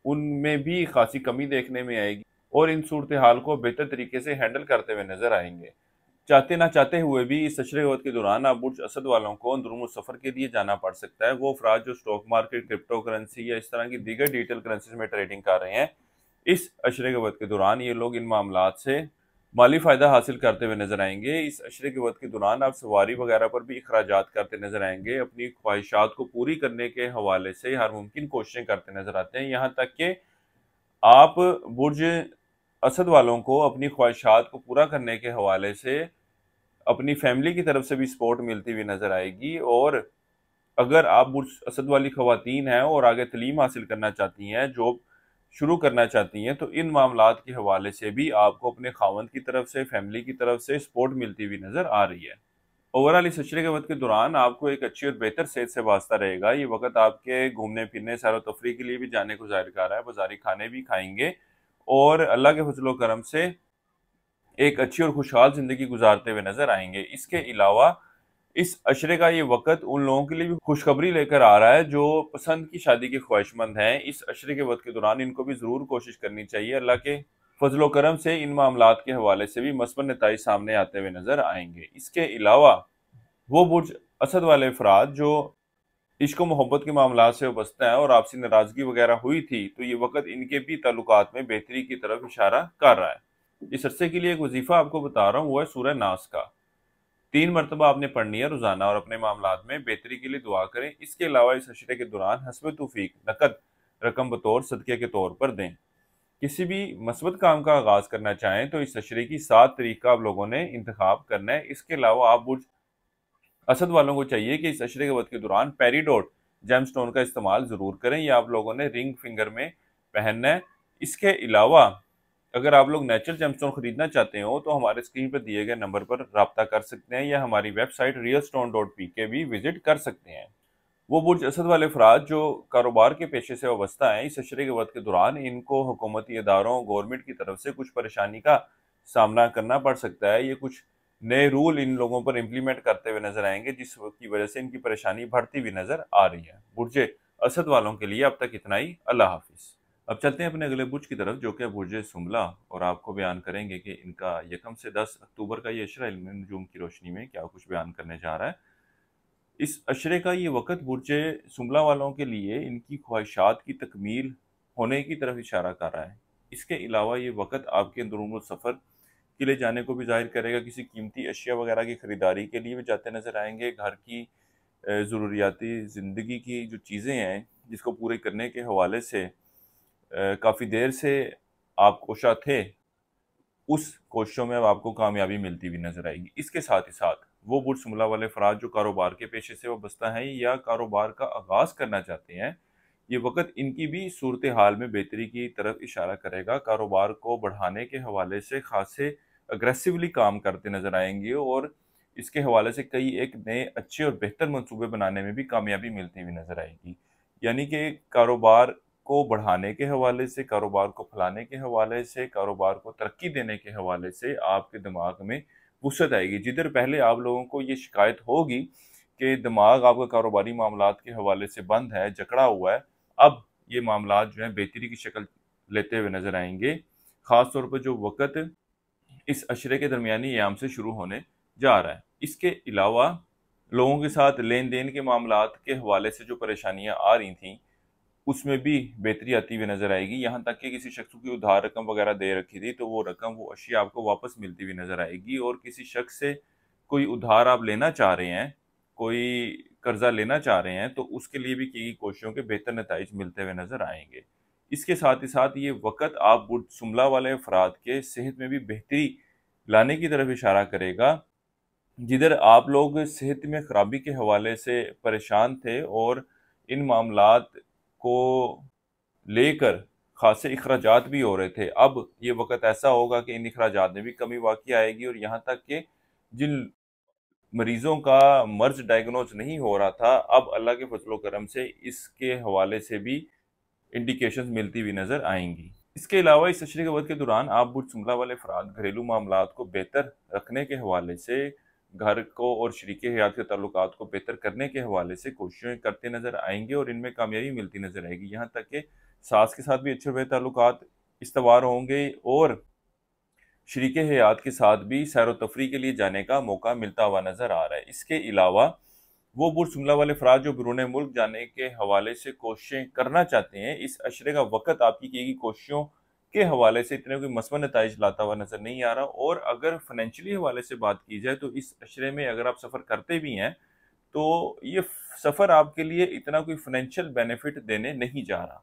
उनमें भी खासी कमी देखने में आएगी, और इन सूरत हाल को बेहतर तरीके से हैंडल करते हुए नज़र आएंगे। चाहते ना चाहते हुए भी इस अशरे वक्त के दौरान अब बुर्ज असद वालों को अंदरूनी सफ़र के लिए जाना पड़ सकता है। वो अफराद जो स्टॉक मार्केट, क्रिप्टो करेंसी या इस तरह की दीगर डिजिटल करेंसीज में ट्रेडिंग कर रहे हैं, इस अशरे के वक्त के दौरान ये लोग इन मामलात से माली फ़ायदा हासिल करते हुए नजर आएंगे। इस अशरे के वक्त के दौरान आप सवारी वगैरह पर भी अखराजात करते नजर आएंगे। अपनी ख्वाहिशात को पूरी करने के हवाले से हर मुमकिन कोशिशें करते नजर आते हैं। यहाँ तक कि आप बुर्ज असद वालों को अपनी ख्वाहिशात को पूरा करने के हवाले से अपनी फैमिली की तरफ से भी सपोर्ट मिलती हुई नजर आएगी। और अगर आप बुर्ज असद वाली खवातीन हैं और आगे तलीम हासिल करना चाहती हैं, जॉब शुरू करना चाहती हैं, तो इन मामलात के हवाले से भी आपको अपने खावंद की तरफ से, फैमिली की तरफ से सपोर्ट मिलती हुई नजर आ रही है। ओवरऑल इस अशरे के वक्त के दौरान आपको एक अच्छी और बेहतर सेहत से वास्ता रहेगा। ये वक्त आपके घूमने फिरने, सैर व तफरी के लिए भी जाने को जाहिर कर रहा है। बाजारी खाने भी खाएंगे और अल्लाह के फजलो करम से एक अच्छी और खुशहाल जिंदगी गुजारते हुए नजर आएंगे। इसके अलावा इस अशरे का ये वक्त उन लोगों के लिए भी खुशखबरी लेकर आ रहा है जो पसंद की शादी के ख्वाहिशमंद हैं। इस अशरे के वक्त के दौरान इनको भी जरूर कोशिश करनी चाहिए। अल्लाह के फजलो करम से इन मामलात के हवाले से भी मस्बत नताइज सामने आते हुए नजर आएंगे। इसके अलावा वो बुर्ज असद वाले अफराद जो इश्क मोहब्बत के मामला से वाबस्ता है और आपसी नाराजगी वगैरह हुई थी, तो ये वक्त इनके भी ताल्लुकात में बेहतरी की तरफ इशारा कर रहा है। इस अरसे के लिए एक वजीफा आपको बता रहा हूँ, वो है सूरह नास का। 3 मरतबा आपने पढ़नी है रोजाना और अपने मामलात में बेहतरी के लिए दुआ करें। इसके अलावा इस अशरे के दौरान हस्ब तौफीक नकद रकम बतौर सदक़े के तौर पर दें। किसी भी मस्बत काम का आगाज करना चाहें तो इस अशरे की 7 तारीख का आप लोगों ने इंतखाब करना है। इसके अलावा आप बुर्ज असद वालों को चाहिए कि इस अशरे के वक्त के दौरान पेरीडोट जेमस्टोन का इस्तेमाल जरूर करें। यह आप लोगों ने रिंग फिंगर में पहनना है। इसके अलावा अगर आप लोग नेचुरल जेमस्टोन खरीदना चाहते हो तो हमारे स्क्रीन पर दिए गए नंबर पर रब्ता कर सकते हैं या हमारी वेबसाइट realstone.pk भी विजिट कर सकते हैं। वो बुर्ज असद वाले अफराद जो कारोबार के पेशे से वाबस्ता हैं, इस अशरे के वक्त के दौरान इनको हुकूमती इदारों, गवर्नमेंट की तरफ से कुछ परेशानी का सामना करना पड़ सकता है। ये कुछ नए रूल इन लोगों पर इम्प्लीमेंट करते हुए नजर आएंगे जिसकी वजह से इनकी परेशानी बढ़ती हुई नजर आ रही है। बुर्ज असद वालों के लिए अब तक इतना ही। अल्लाह हाफिज। अब चलते हैं अपने अगले बुर्ज की तरफ जो कि बुर्ज सुमला, और आपको बयान करेंगे कि इनका यकम से 10 अक्टूबर का ये अशरा इल्म नजूम की रोशनी में क्या कुछ बयान करने जा रहा है। इस अशरे का ये वक्त बुर्ज सुमला वालों के लिए इनकी ख्वाहिशात की तकमील होने की तरफ इशारा कर रहा है। इसके अलावा ये वक्त आपके अंदरूनी सफ़र के लिए जाने को भी जाहिर करेगा। किसी कीमती अशिया वगैरह की खरीदारी के लिए भी जाते नजर आएंगे। घर की ज़रूरियाती ज़िंदगी की जो चीज़ें हैं जिसको पूरे करने के हवाले से काफ़ी देर से आप कोशा थे, उस कोशिशों में अब आपको कामयाबी मिलती हुई नजर आएगी। इसके साथ ही साथ वो बुर्ज सुमला वाले अफराद जो कारोबार के पेशे से वाबस्ता हैं या कारोबार का आगाज करना चाहते हैं, ये वक्त इनकी भी सूरत हाल में बेहतरी की तरफ इशारा करेगा। कारोबार को बढ़ाने के हवाले से खासे अग्रेसिवली काम करते नजर आएंगे और इसके हवाले से कई एक नए अच्छे और बेहतर मंसूबे बनाने में भी कामयाबी मिलती हुई नजर आएगी। यानी कि कारोबार को बढ़ाने के हवाले से, कारोबार को फैलाने के हवाले से, कारोबार को तरक्की देने के हवाले से आपके दिमाग में वुसअत आएगी। जिधर पहले आप लोगों को ये शिकायत होगी कि दिमाग आपका कारोबारी मामलात के हवाले से बंद है, जकड़ा हुआ है, अब ये मामलात जो है बेहतरी की शक्ल लेते हुए नजर आएंगे। ख़ास तौर पर जो वक्त इस अशरे के दरमियानी याम से शुरू होने जा रहा है। इसके अलावा लोगों के साथ लेन देन के मामलात के हवाले से जो परेशानियां आ रही थी उसमें भी बेहतरी आती हुई नजर आएगी। यहाँ तक कि किसी शख्स की उधार रकम वगैरह दे रखी थी तो वो रकम, वो अशिया आपको वापस मिलती हुई नजर आएगी। और किसी शख्स से कोई उधार आप लेना चाह रहे हैं, कोई कर्जा लेना चाह रहे हैं, तो उसके लिए भी की गई कोशिशों के बेहतर नताइज मिलते हुए नजर आएंगे। इसके साथ ही साथ ये वक्त आप बुर्ज सुमला वाले अफराद के सेहत में भी बेहतरी लाने की तरफ इशारा करेगा। जिधर आप लोग सेहत में खराबी के हवाले से परेशान थे और इन मामलात को लेकर खासे अखराजात भी हो रहे थे, अब ये वक्त ऐसा होगा कि इन अखराजात में भी कमी वाकई आएगी। और यहाँ तक कि जिन मरीजों का मर्ज डायग्नोज नहीं हो रहा था, अब अल्लाह के फजलो करम से इसके हवाले से भी इंडिकेशंस मिलती हुई नजर आएंगी। इसके अलावा इस अशरे के वक्त के दौरान आप बुर्ज सुमला वाले अफराद घरेलू मामलात को बेहतर रखने के हवाले से, घर को और शरीके हयात के ताल्लुकात को बेहतर करने के हवाले से कोशिशें करते नजर आएंगे और इनमें कामयाबी मिलती नजर आएगी। यहाँ तक कि सास के साथ भी अच्छे बेहतर ताल्लुकात इस्तवार होंगे और शरीके हयात के साथ भी सैर व तफरी के लिए जाने का मौका मिलता हुआ नजर आ रहा है। इसके अलावा वो बुर्ज सुमला वाले अफराद जो बैरून मुल्क जाने के हवाले से कोशिशें करना चाहते हैं, इस अशरे का वक्त आपकी की गई कोशिशों के हवाले से इतने कोई मसबत नताइज लाता हुआ नजर नहीं आ रहा। और अगर फाइनेंशियली हवाले से बात की जाए तो इस अशरे में अगर आप सफ़र करते भी हैं तो ये सफ़र आपके लिए इतना कोई फाइनेंशियल बेनिफिट देने नहीं जा रहा।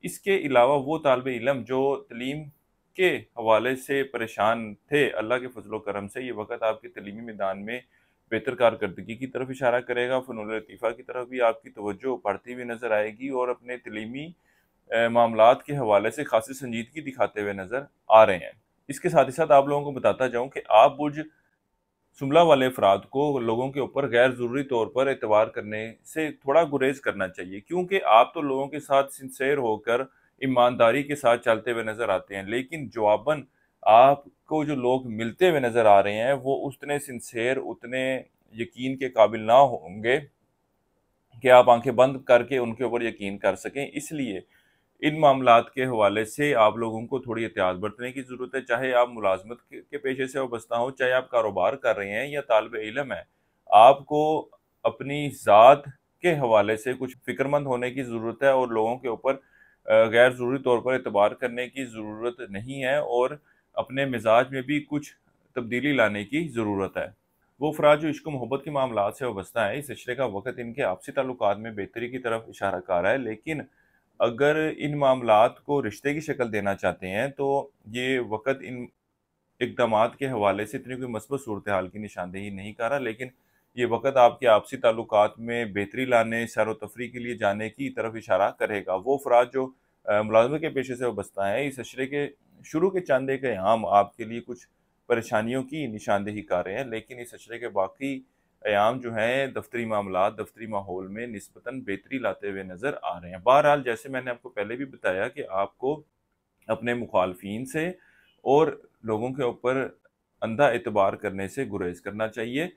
इसके अलावा वो तालिब इल्म जो तलीम के हवाले से परेशान थे, अल्लाह के फजलो करम से ये वक़्त आपके तलीमी मैदान में बेहतर कारकर्दगी की तरफ इशारा करेगा। फ़नून लतीफ़ा की तरफ भी आपकी तवज्जो बढ़ती हुई नज़र आएगी और अपने तलीमी मामलात के हवाले से खासी संजीदगी दिखाते हुए नज़र आ रहे हैं। इसके साथ ही साथ आप लोगों को बताता जाऊँ कि आप बुर्ज जुमला वाले अफराद को लोगों के ऊपर गैर ज़रूरी तौर पर एतबार करने से थोड़ा गुरेज करना चाहिए, क्योंकि आप तो लोगों के साथ सिंसेर होकर ईमानदारी के साथ चलते हुए नज़र आते हैं, लेकिन जवाबन आपको जो लोग मिलते हुए नज़र आ रहे हैं वो उतने सिंसेर, उतने यकीन के काबिल ना होंगे कि आप आंखें बंद करके उनके ऊपर यकीन कर सकें। इसलिए इन मामलात के हवाले से आप लोगों को थोड़ी एहतियात बरतने की ज़रूरत है। चाहे आप मुलाजमत के पेशे से वाबस्ता हो, चाहे आप कारोबार कर रहे हैं या तालिब इल्म है, आपको अपनी ज़ात के हवाले से कुछ फ़िक्रमंद होने की ज़रूरत है और लोगों के ऊपर गैर ज़रूरी तौर पर एतबार करने की ज़रूरत नहीं है और अपने मिजाज में भी कुछ तब्दीली लाने की ज़रूरत है। वो अफराद जो इश्क मोहब्बत के मामलात से वाबस्ता है, इस रिश्ते का वक़्त इनके आपसी ताल्लुकात में बेहतरी की तरफ इशारा कर रहा है, लेकिन अगर इन मामलात को रिश्ते की शक्ल देना चाहते हैं तो ये वक़्त इन इक़दामात के हवाले से इतनी कोई मस्बत सूरत हाल की निशानदेही नहीं कर रहा, लेकिन ये वक़्त आपके आपसी ताल्लुकात में बेहतरी लाने, सैर-व-तफ़रीह के लिए जाने की तरफ इशारा करेगा। वो अफराद जो मुलाज़मत के पेशे से वाबस्ता हैं, इस अशरे के शुरू के चंद एक अयाम आपके लिए कुछ परेशानियों की निशानदेही कर रहे हैं, लेकिन इस अशरे के बाकी अयाम जो हैं दफ्तरी मामलात, दफ्तरी माहौल में निस्बतन बेहतरी लाते हुए नज़र आ रहे हैं। बहरहाल जैसे मैंने आपको पहले भी बताया कि आपको अपने मुखालफिन से और लोगों के ऊपर अंधा एतबार करने से गुरेज करना चाहिए।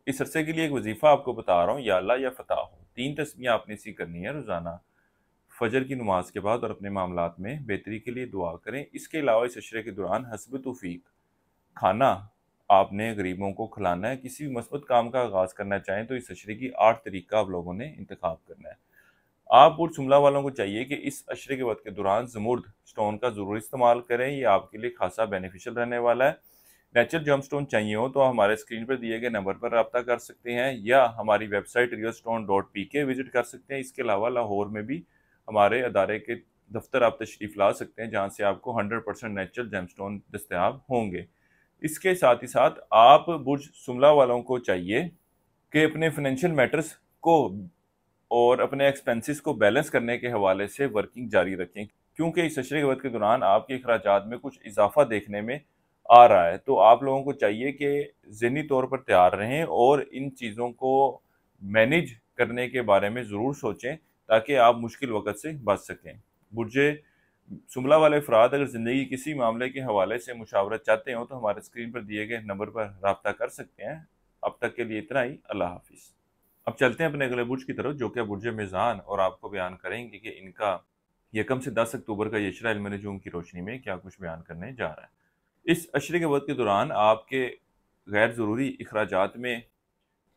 इस अरसे के लिए एक वजीफ़ा आपको बता रहा हूँ, या अल्लाह या फ़ताह हो। 3 तस्बीहें आपने इसी करनी है रोज़ाना फ़जर की नमाज के बाद और अपने मामलात में बेहतरी के लिए दुआ करें। इसके अलावा इस अशरे के दौरान हस्ब तौफ़ीक खाना आपने गरीबों को खिलाना है। किसी भी मस्बत काम का आगाज़ करना चाहें तो इस अशरे की 8 तरीका आप लोगों ने इंतखाब करना है। आप और जुमला वालों को चाहिए कि इस अशरे के वक़्त के दौरान ज़मुर्द स्टोन का ज़रूर इस्तेमाल करें, ये आपके लिए खासा बेनिफिशियल रहने वाला है। नेचुरल जेमस्टोन चाहिए हो तो हमारे स्क्रीन पर दिए गए नंबर पर रब्ता कर सकते हैं या हमारी वेबसाइट realstone.pk विजिट कर सकते हैं। इसके अलावा लाहौर में भी हमारे अदारे के दफ्तर आप तशरीफ़ ला सकते हैं, जहाँ से आपको 100% नेचुरल जेमस्टोन दस्तयाब होंगे। इसके साथ ही साथ आप बुर्ज जुमला वालों को चाहिए कि अपने फाइनेंशियल मैटर्स को और अपने एक्सपेंसेस को बैलेंस करने के हवाले से वर्किंग जारी रखें, क्योंकि इस अशरे के वक्त के दौरान आपके अखराजात में कुछ इजाफा देखने में आ रहा है। तो आप लोगों को चाहिए कि ज़हनी तौर पर तैयार रहें और इन चीज़ों को मैनेज करने के बारे में ज़रूर सोचें ताकि आप मुश्किल वक़्त से बच सकें। बुर्जे जुमला वाले अफराद अगर ज़िंदगी किसी मामले के हवाले से मुशावरत चाहते हो तो हमारे स्क्रीन पर दिए गए नंबर पर रब्ता कर सकते हैं। अब तक के लिए इतना ही। अल्लाह हाफिज़। अब चलते हैं अपने अगले बुर्ज की तरफ, जो कि बुर्ज मीज़ान, और आपको बयान करेंगे कि इनका यकम से 10 अक्टूबर का ये इशरा इल्म नजूम की रोशनी में क्या कुछ बयान करने जा रहा है। इस अशरे के वक्त के दौरान आपके गैर ज़रूरी अखराजात में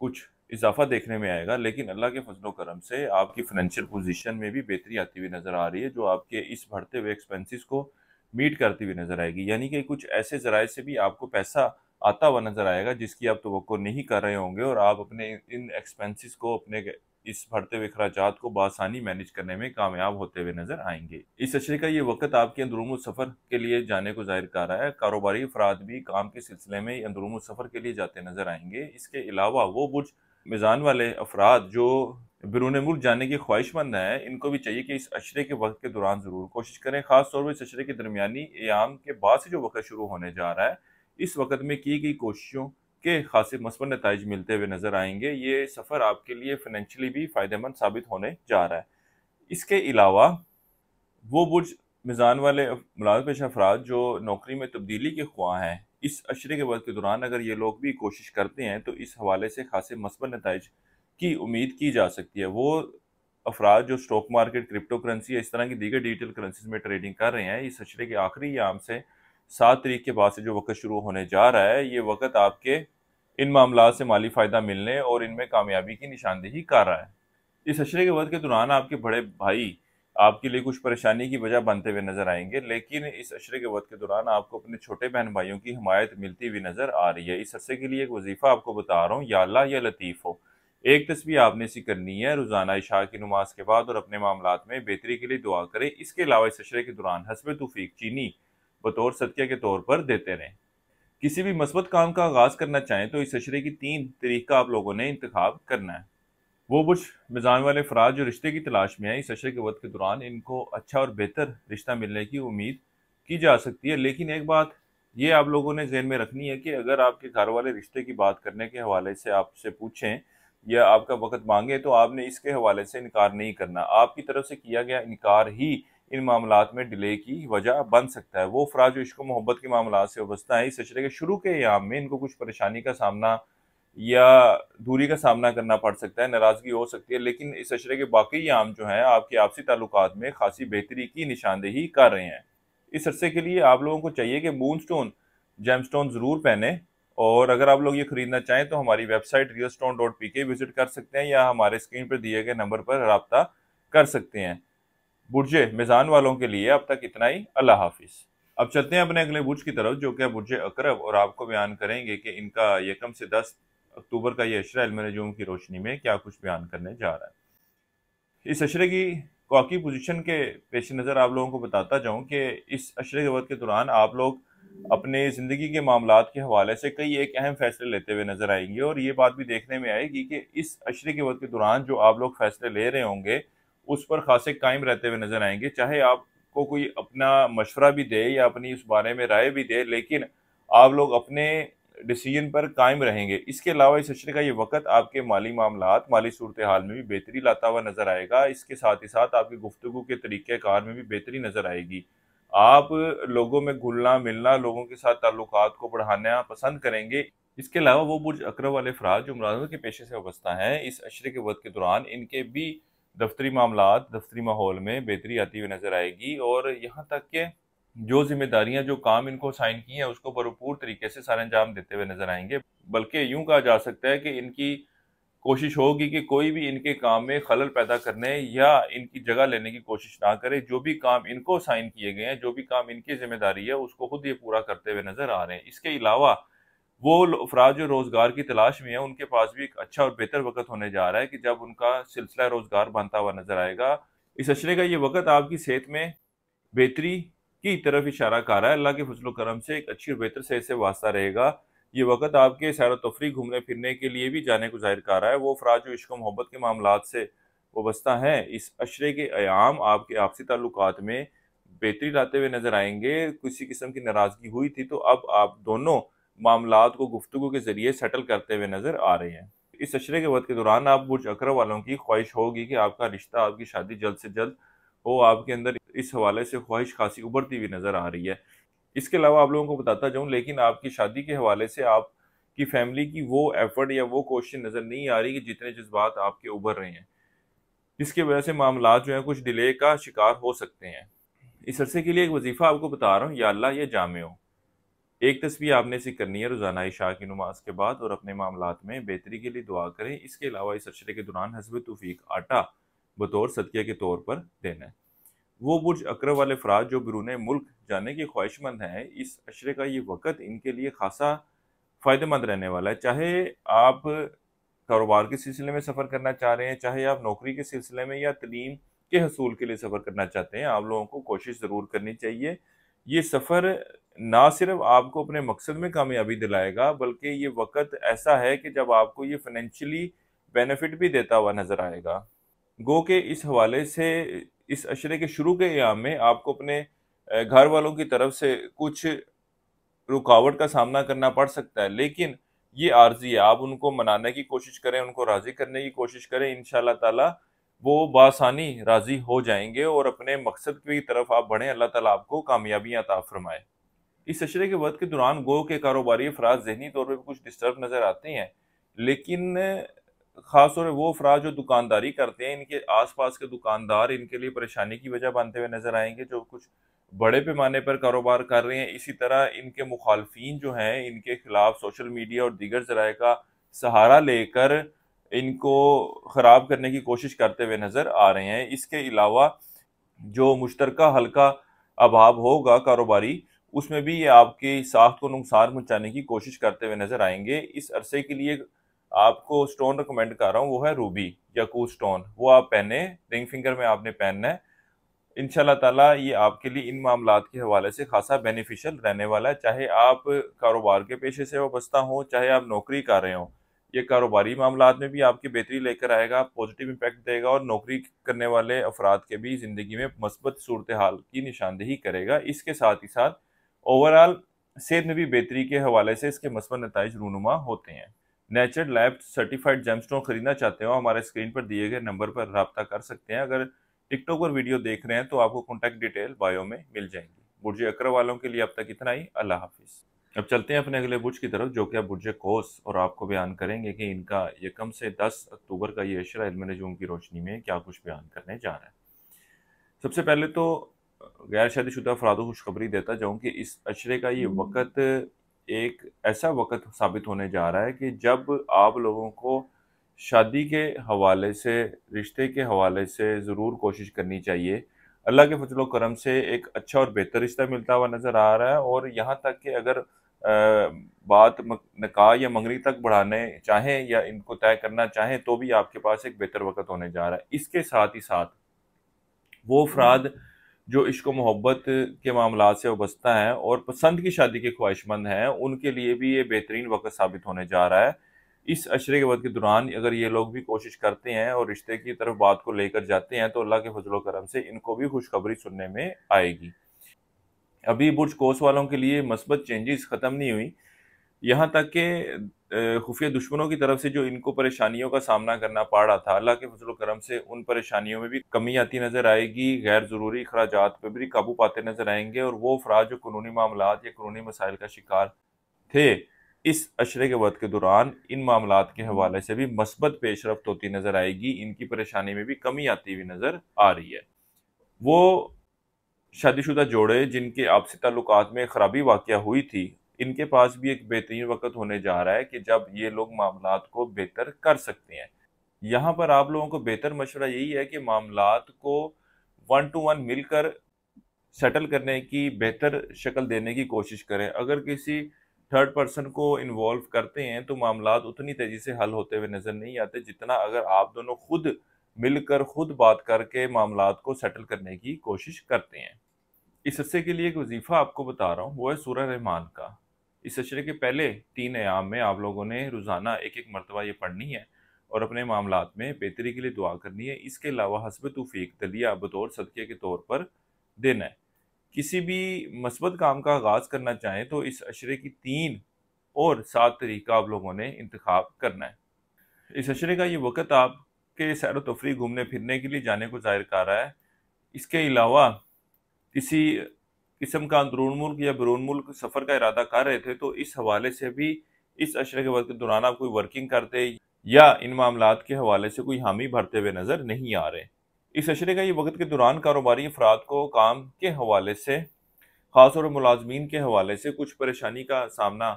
कुछ इजाफा देखने में आएगा, लेकिन अल्लाह के फजलो करम से आपकी फाइनेंशियल पोजीशन में भी बेहतरी आती हुई नज़र आ रही है, जो आपके इस बढ़ते हुए एक्सपेंसेस को मीट करती हुई नज़र आएगी। यानी कि कुछ ऐसे ज़राए से भी आपको पैसा आता हुआ नज़र आएगा जिसकी आप तवक्को नहीं कर रहे होंगे और आप अपने इन एक्सपेंसेस को, अपने इस बढ़ते हुए अखराजात को बआसानी मैनेज करने में कामयाब होते हुए नज़र आएंगे। इस अशरे का ये वक्त आपके अंदरूनी सफ़र के लिए जाने को जाहिर कर रहा है। कारोबारी अफराद भी काम के सिलसिले में अंदरूनी सफ़र के लिए जाते नज़र आएंगे। इसके अलावा वो बुर्ज मीज़ान वाले अफराद जो बिरून मुल्क जाने की ख्वाहिशमंद हैं, इनको भी चाहिए कि इस अशरे के वक्त के दौरान ज़रूर कोशिश करें। ख़ास तौर पर इस अशरे के दरमियानी अयाम के बाद से जो वक्त शुरू होने जा रहा है, इस वक्त में की गई कोशिशों के खासे मस्बत नताइज मिलते हुए नज़र आएंगे। ये सफ़र आपके लिए फाइनेंशियली भी फ़ायदेमंद साबित होने जा रहा है। इसके अलावा वो बुर्ज मीज़ान वाले मुलाज़िम पेशा अफराद जो नौकरी में तब्दीली के ख्वाह हैं, इस अशरे के वक्त के दौरान अगर ये लोग भी कोशिश करते हैं तो इस हवाले से खासे मस्बत नताइज की उम्मीद की जा सकती है। वो अफराद जो स्टॉक मार्केट, क्रिप्टो करेंसी या इस तरह की दीगर डिजिटल करेंसीज में ट्रेडिंग कर रहे हैं, इस अशरे के आखिरी याम से 7 तारीख के बाद से जो वक्त शुरू होने जा रहा है, ये वक्त आपके इन मामला से माली फ़ायदा मिलने और इनमें कामयाबी की निशानदेही कर रहा है। इस अशरे के वक्त के दौरान आपके बड़े भाई आपके लिए कुछ परेशानी की वजह बनते हुए नजर आएंगे, लेकिन इस अशरे के वक्त के दौरान आपको अपने छोटे बहन भाइयों की हिमायत मिलती हुई नजर आ रही है। इस अरसे के लिए एक वजीफा आपको बता रहा हूँ, या अल्लाह या लतीफ़ हो। एक तस्बीह आपने इसी करनी है, रोजाना इशा की नमाज के बाद, और अपने मामलात में बेहतरी के लिए दुआ करें। इसके अलावा इस अशरे के दौरान हस्ब तौफीक चीनी बतौर सदक़े के तौर पर देते रहें। किसी भी मस्बत काम का आगाज करना चाहें तो इस अशरे की 3 तरीका आप लोगों ने इंतखाब करना है। वो कुछ मिजान वाले अफराद जो रिश्ते की तलाश में है, इस अशरे के वक्त के दौरान इनको अच्छा और बेहतर रिश्ता मिलने की उम्मीद की जा सकती है। लेकिन एक बात ये आप लोगों ने जहन में रखनी है कि अगर आपके घर वाले रिश्ते की बात करने के हवाले से आपसे पूछें या आपका वक्त मांगे, तो आपने इसके हवाले से इनकार नहीं करना। आपकी तरफ से किया गया इनकार ही इन मामलात में डिले की वजह बन सकता है। वो अफराद जो इश्क मोहब्बत के मामलात से वाबस्ता है, इस अशरे के शुरू के अयाम में इनको कुछ परेशानी का सामना या दूरी का सामना करना पड़ सकता है, नाराजगी हो सकती है, लेकिन इस अशरे के बाकी आम जो हैं आपके आपसी ताल्लुकात में खासी बेहतरी की निशानदेही कर रहे हैं। इस अरसे के लिए आप लोगों को चाहिए कि मून स्टोन जेमस्टोन जरूर पहने, और अगर आप लोग ये खरीदना चाहें तो हमारी वेबसाइट realstone.pk विजिट कर सकते हैं या हमारे स्क्रीन पर दिए गए नंबर पर रब्ता कर सकते हैं। बुर्जे मेज़ान वालों के लिए अब तक इतना ही। अल्लाह हाफिज। अब चलते हैं अपने अगले बुर्ज की तरफ, जो कि बुर्ज अकरब, और आपको बयान करेंगे कि इनका यकम से 10 अक्टूबर का ये अशरा इल्म नजूम की रोशनी में क्या कुछ बयान करने जा रहा है। इस अशरे की कॉकी पोजीशन के पेश नज़र आप लोगों को बताता जाऊं कि इस अशरे के वक्त के दौरान आप लोग अपने ज़िंदगी के मामलात के हवाले से कई एक अहम फैसले लेते हुए नजर आएंगे, और ये बात भी देखने में आएगी कि इस अशरे के वक्त के दौरान जो आप लोग फैसले ले रहे होंगे उस पर खासे कायम रहते हुए नजर आएंगे। चाहे आपको कोई अपना मशवरा भी दे या अपनी उस बारे में राय भी दे, लेकिन आप लोग अपने डिसीजन पर कायम रहेंगे। इसके अलावा इस अशरे का ये वक्त आपके माली मामलात, माली सूरत हाल में भी बेहतरी लाता हुआ नजर आएगा। इसके साथ ही साथ आपकी गुफ्तगू के तरीक़ेकार में भी बेहतरी नजर आएगी। आप लोगों में घुलना मिलना, लोगों के साथ ताल्लुकात को बढ़ाना पसंद करेंगे। इसके अलावा वो बुर्ज अकरब वाले अफराद जो मुलाजमत के पेशे से वाबस्ता हैं, इस अशरे के वक्त के दौरान इनके भी दफ्तरी मामलात, दफ्तरी माहौल में बेहतरी आती हुई नजर आएगी, और यहाँ तक कि जो जिम्मेदारियां, जो काम इनको साइन की हैं, उसको भरपूर तरीके से सारे अंजाम देते हुए नजर आएंगे। बल्कि यूं कहा जा सकता है कि इनकी कोशिश होगी कि कोई भी इनके काम में खलल पैदा करने या इनकी जगह लेने की कोशिश ना करे। जो भी काम इनको साइन किए गए हैं, जो भी काम इनकी जिम्मेदारी है, उसको खुद ये पूरा करते हुए नजर आ रहे हैं। इसके अलावा वो अफराद जो रोजगार की तलाश में है, उनके पास भी एक अच्छा और बेहतर वक्त होने जा रहा है कि जब उनका सिलसिला रोजगार बनता हुआ नजर आएगा। इस अशरे का ये वक्त आपकी सेहत में बेहतरी की तरफ इशारा कर रहा है। अल्लाह के फजल करम से एक अच्छी और बेहतर सेहत से वास्ता रहेगा। ये वक्त आपके सैर तफरी, घूमने फिरने के लिए भी जाने को जाहिर कर रहा है। वो अफराद जो इश्क मोहब्बत के मामलात से वाबस्ता हैं, इस अशरे के अयाम आपके आपसी ताल्लुकात में बेहतरी लाते हुए नजर आएंगे। किसी किस्म की नाराजगी हुई थी तो अब आप दोनों मामलात को गुफ्तगू के जरिए सेटल करते हुए नजर आ रहे हैं। इस अशरे के वक्त के दौरान आप बुर्ज अकरब वालों की ख्वाहिश होगी कि आपका रिश्ता, आपकी शादी जल्द से जल्द हो। आपके अंदर इस हवाले से ख्वाहिश खासी उभरती हुई नजर आ रही है। इसके अलावा आप लोगों को बताता जाऊं, लेकिन आपकी शादी के हवाले से आपकी फैमिली की वो एफर्ट या वो कोशिश नजर नहीं आ रही कि जितने जज्बात आपके उभर रहे हैं, जिसकी वजह से मामलात जो है कुछ डिले का शिकार हो सकते हैं। इस अरसे के लिए एक वजीफा आपको बता रहा हूँ, या अल्लाह ये जामे हो। एक तस्बीह आपने इसे करनी है रोजाना इशा की नमाज के बाद, और अपने मामलात में बेहतरी के लिए दुआ करें। इसके अलावा इस अशरे के दौरान हस्ब तौफीक आटा बतौर सदक़े के तौर पर देना है। वो बुर्ज अकरब वाले अफराद जो बिरून मुल्क जाने के ख्वाहिशमंद हैं, इस अशरे का ये वक्त इनके लिए खासा फ़ायदेमंद रहने वाला है। चाहे आप कारोबार के सिलसिले में सफ़र करना चाह रहे हैं, चाहे आप नौकरी के सिलसिले में या तलीम के हसूल के लिए सफ़र करना चाहते हैं, आप लोगों को कोशिश ज़रूर करनी चाहिए। ये सफ़र ना सिर्फ आपको अपने मकसद में कामयाबी दिलाएगा, बल्कि ये वक्त ऐसा है कि जब आपको ये फाइनेंशियली बेनिफिट भी देता हुआ नज़र आएगा। गो के इस हवाले से इस अशरे के शुरू के अयाम में आपको अपने घर वालों की तरफ से कुछ रुकावट का सामना करना पड़ सकता है, लेकिन ये आर्जी है। आप उनको मनाने की कोशिश करें, उनको राज़ी करने की कोशिश करें, इंशाअल्लाह ताला वो बासानी राज़ी हो जाएंगे और अपने मकसद की तरफ आप बढ़ें। अल्लाह ताला आपको कामयाबियाँ अता फरमाए। इस अशरे के वक्त के दौरान गो के कारोबारी अफराद ज़हनी तौर पर कुछ डिस्टर्ब नज़र आते हैं, लेकिन ख़ास तौर पर वो अफराद जो दुकानदारी करते हैं, इनके आस पास के दुकानदार इनके लिए परेशानी की वजह बनते हुए नज़र आएंगे, जो कुछ बड़े पैमाने पर कारोबार कर रहे हैं। इसी तरह इनके मुखालफीन जो हैं, इनके खिलाफ सोशल मीडिया और दीगर ज़राए का सहारा लेकर इनको ख़राब करने की कोशिश करते हुए नज़र आ रहे हैं। इसके अलावा जो मुश्तरका हल्का अभाव होगा कारोबारी, उसमें भी ये आपकी साख को नुकसान पहुंचाने की कोशिश करते हुए नजर आएंगे। इस अरसे के लिए आपको स्टोन रिकमेंड कर रहा हूँ, वो है रूबी याकूत स्टोन। वो आप पहने, रिंग फिंगर में आपने पहनना है। इंशाल्लाह ताला ये आपके लिए इन मामलात के हवाले से खासा बेनिफिशियल रहने वाला है। चाहे आप कारोबार के पेशे से वाबस्ता हो, चाहे आप नौकरी कर रहे हो, ये कारोबारी मामलात में भी आपकी बेहतरी लेकर आएगा, पॉजिटिव इम्पैक्ट देगा और नौकरी करने वाले अफराद के भी ज़िंदगी में मस्बत सूरत हाल की निशानदेही करेगा। इसके साथ ही साथ ओवरऑल सेहत में भी बेहतरी के हवाले से इसके मस्बत नताइज रूनुमा होते हैं। नेचर लैब सर्टिफाइड जेमस्टोन खरीदना चाहते हो, हमारे स्क्रीन पर दिए गए नंबर पर रब्ता कर सकते हैं। अगर टिकटॉक पर वीडियो देख रहे हैं तो आपको कॉन्टैक्ट डिटेल बायो में मिल जाएंगी। बुर्ज अकरा वालों के लिए अब तक इतना ही। अल्लाह हाफिज। अब चलते हैं अपने अगले बुर्ज की तरफ, जो कि अब बुर्ज कौस, और आपको बयान करेंगे कि इनका यकम से 10 अक्टूबर का ये अशरा इल्म नजूम की रोशनी में क्या कुछ बयान करने जा रहा है। सबसे पहले तो गैर शादीशुदा अफराद को खुशखबरी देता जाऊं कि इस अशरे का ये वक़्त एक ऐसा वक़्त साबित होने जा रहा है कि जब आप लोगों को शादी के हवाले से, रिश्ते के हवाले से ज़रूर कोशिश करनी चाहिए। अल्लाह के फजल करम से एक अच्छा और बेहतर रिश्ता मिलता हुआ नज़र आ रहा है, और यहाँ तक कि अगर बात निकाह या मंगनी तक बढ़ाने चाहें या इनको तय करना चाहें तो भी आपके पास एक बेहतर वक़्त होने जा रहा है। इसके साथ ही साथ वो अफराद जो इश्क व मोहब्बत के मामलात से वाबस्ता हैं और पसंद की शादी के ख्वाहिशमंद हैं, उनके लिए भी ये बेहतरीन वक़्त साबित होने जा रहा है। इस अशरे के वक़्त के दौरान अगर ये लोग भी कोशिश करते हैं और रिश्ते की तरफ बात को लेकर जाते हैं तो अल्लाह के फजल व करम से इनको भी खुशखबरी सुनने में आएगी। अभी बुर्ज कौस वालों के लिए मस्बत चेंजेस ख़त्म नहीं हुई, यहाँ तक कि खुफिया दुश्मनों की तरफ से जो इनको परेशानियों का सामना करना पड़ रहा था, अल्लाह के फजल करम से उन परेशानियों में भी कमी आती नज़र आएगी। गैर ज़रूरी अखराजात पर भी काबू पाते नज़र आएंगे, और वो अफराद जो कानूनी मामलात या कानूनी मसाइल का शिकार थे, इस अशरे के वक्त के दौरान इन मामलात के हवाले से भी मस्बत पेशरफ्त होती नज़र आएगी। इनकी परेशानी में भी कमी आती हुई नज़र आ रही है। वो शादीशुदा जोड़े जिनके आपसी ताल्लुकात में खराबी वाक़या हुई थी, इनके पास भी एक बेहतरीन वक़्त होने जा रहा है कि जब ये लोग मामलात को बेहतर कर सकते हैं। यहाँ पर आप लोगों को बेहतर मशवरा यही है कि मामलात को 1 टू 1 मिलकर सेटल करने की, बेहतर शक्ल देने की कोशिश करें। अगर किसी थर्ड पर्सन को इन्वॉल्व करते हैं तो मामलात उतनी तेज़ी से हल होते हुए नज़र नहीं आते जितना अगर आप दोनों खुद मिलकर, खुद बात करके मामलात को सेटल करने की कोशिश करते हैं। इस हिस्से के लिए एक वजीफ़ा आपको बता रहा हूँ, वो है सूरह रहमान का। इस अशरे के पहले 3 अयाम में आप लोगों ने रोज़ाना एक-एक मरतबा ये पढ़नी है और अपने मामलात में बेहतरी के लिए दुआ करनी है। इसके अलावा हस्ब तौफीक दलिया बतौर सदक़े के तौर पर देना है। किसी भी मस्बत काम का आगाज़ करना चाहें तो इस अशरे की 3 और 7 तारीख का आप लोगों ने इंतखाब करना है। इस अशरे का ये वक़्त आपके सैर व तफरीह, घूमने फिरने के लिए जाने को ज़ाहिर कर रहा है। इसके अलावा किसी किस्म का अंदरून मुल्क या बैरून मुल्क सफ़र का इरादा कर रहे थे तो इस हवाले से भी इस अशरे के वक्त के दौरान आप कोई वर्किंग करते या इन मामलात के हवाले से कोई हामी भरते हुए नज़र नहीं आ रहे। इस अशरे का ये वक्त के दौरान कारोबारी अफराद को काम के हवाले से, ख़ासतौर पर मुलाजमीन के हवाले से कुछ परेशानी का सामना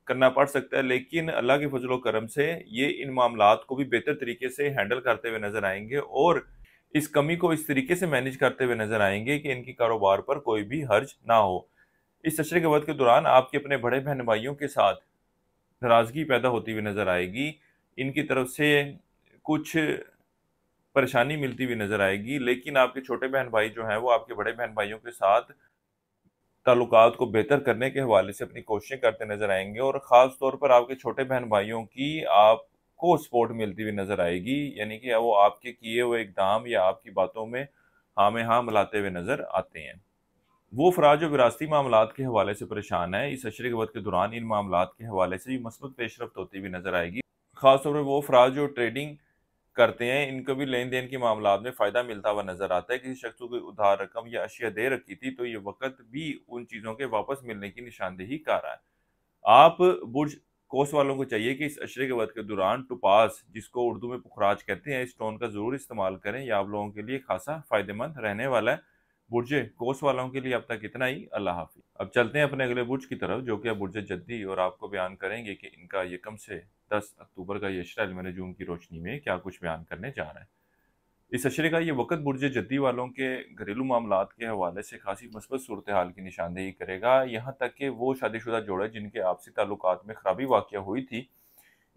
करना पड़ सकता है, लेकिन अल्लाह के फजल करम से ये इन मामलात को भी बेहतर तरीके से हैंडल करते हुए नज़र आएंगे और इस कमी को इस तरीके से मैनेज करते हुए नज़र आएंगे कि इनकी कारोबार पर कोई भी हर्ज ना हो। इस अशरे के वक्त के दौरान आपके अपने बड़े बहन भाइयों के साथ नाराज़गी पैदा होती हुई नज़र आएगी। इनकी तरफ से कुछ परेशानी मिलती हुई नज़र आएगी, लेकिन आपके छोटे बहन भाई जो हैं वो आपके बड़े बहन भाइयों के साथ ताल्लुकात को बेहतर करने के हवाले से अपनी कोशिशें करते नज़र आएंगे, और ख़ास तौर पर आपके छोटे बहन भाइयों की आपको सपोर्ट मिलती हुई नज़र आएगी। यानी कि वो आपके किए हुए इक़दाम या आपकी बातों में हाँ में हाँ मिलाते हुए नज़र आते हैं। वो अफराद जो विरासती मामलात के हवाले से परेशान है, इस अशरे के वक्त के दौरान इन मामलात के हवाले से भी मस्बत पेशरफ्त होती हुई नज़र आएगी। ख़ासतौर पर वो अफराद जो ट्रेडिंग करते हैं, इनको भी लेन देन के मामलात में फ़ायदा मिलता हुआ नज़र आता है। किसी शख्स को कोई उधार रकम या अशिया दे रखी थी तो ये वक़्त भी उन चीज़ों के वापस मिलने की निशानदेही कर रहा है। आप बुर्ज कौस वालों को चाहिए कि इस अशरे के वक्त के दौरान टोपाज, जिसको उर्दू में पुखराज कहते हैं, इस स्टोन का ज़रूर इस्तेमाल करें। यह आप लोगों के लिए खासा फ़ायदेमंद रहने वाला है। बुर्ज कौस वालों के लिए अब तक इतना ही। अल्लाह हाफ़िज़। अब चलते हैं अपने अगले बुर्ज की तरफ, जो कि अब बुर्ज जद्दी, और आपको बयान करेंगे कि इनका यकम से 10 अक्टूबर का ये अशरा इल्म नजूम की रोशनी में क्या कुछ बयान करने जा रहा है। इस अशरे का ये वक़्त बुर्ज जद्दी वालों के घरेलू मामलात के हवाले से खासी मस्बत सूरत हाल की निशानदेही करेगा। यहाँ तक कि वो शादीशुदा जोड़े जिनके आपसी ताल्लुकात में खराबी वाक़या हुई थी,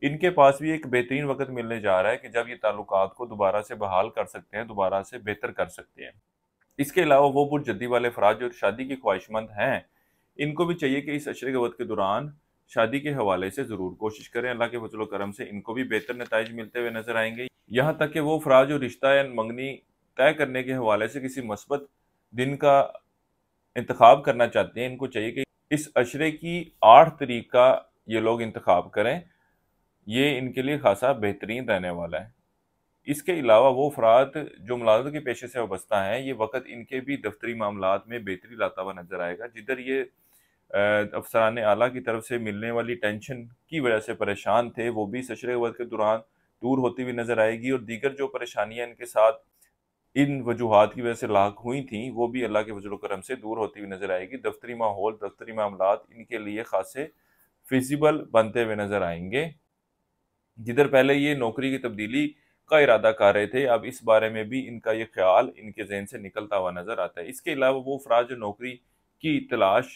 इनके पास भी एक बेहतरीन वक़्त मिलने जा रहा है कि जब ये ताल्लुकात को दोबारा से बहाल कर सकते हैं, दोबारा से बेहतर कर सकते हैं। इसके अलावा वो बुर्ज जद्दी वाले अफराद जो शादी की ख्वाहिशमंद हैं, इनको भी चाहिए कि इस अशरे के वक़्त के दौरान शादी के हवाले से ज़रूर कोशिश करें। अल्लाह के फज़ल व करम से इनको भी बेहतर नताइज मिलते हुए नज़र आएँगे। यहाँ तक कि वो अफराद जो रिश्ता या मंगनी तय करने के हवाले से किसी मस्बत दिन का इंतखाब करना चाहते हैं, इनको चाहिए कि इस अशरे की 8 तारीख का ये लोग इंतखाब करें। ये इनके लिए खासा बेहतरीन रहने वाला है। इसके अलावा वो अफराद जो मुलाजमत के पेशे से वाबस्ता हैं, ये वक़्त इनके भी दफ्तरी मामलात में बेहतरी लाता हुआ नज़र आएगा। जिधर ये अफ़सरान आला की तरफ से मिलने वाली टेंशन की वजह से परेशान थे, वो भी इस अशरे वक़्त के दौरान दूर होती हुई नज़र आएगी और दीगर जो परेशानियाँ इनके साथ इन वजूहात की वजह से लाक हुई थीं, वो भी अल्लाह के फज़ल व करम से दूर होती हुई नज़र आएगी। दफ्तरी माहौल, दफ्तरी मामलात इनके लिए ख़ासे फ़ीज़िबल बनते हुए नज़र आएँगे। जिधर पहले ये नौकरी की तब्दीली का इरादा कर रहे थे, अब इस बारे में भी इनका ये ख्याल इनके ज़हन से निकलता हुआ नज़र आता है। इसके अलावा वो अफराद जो नौकरी की तलाश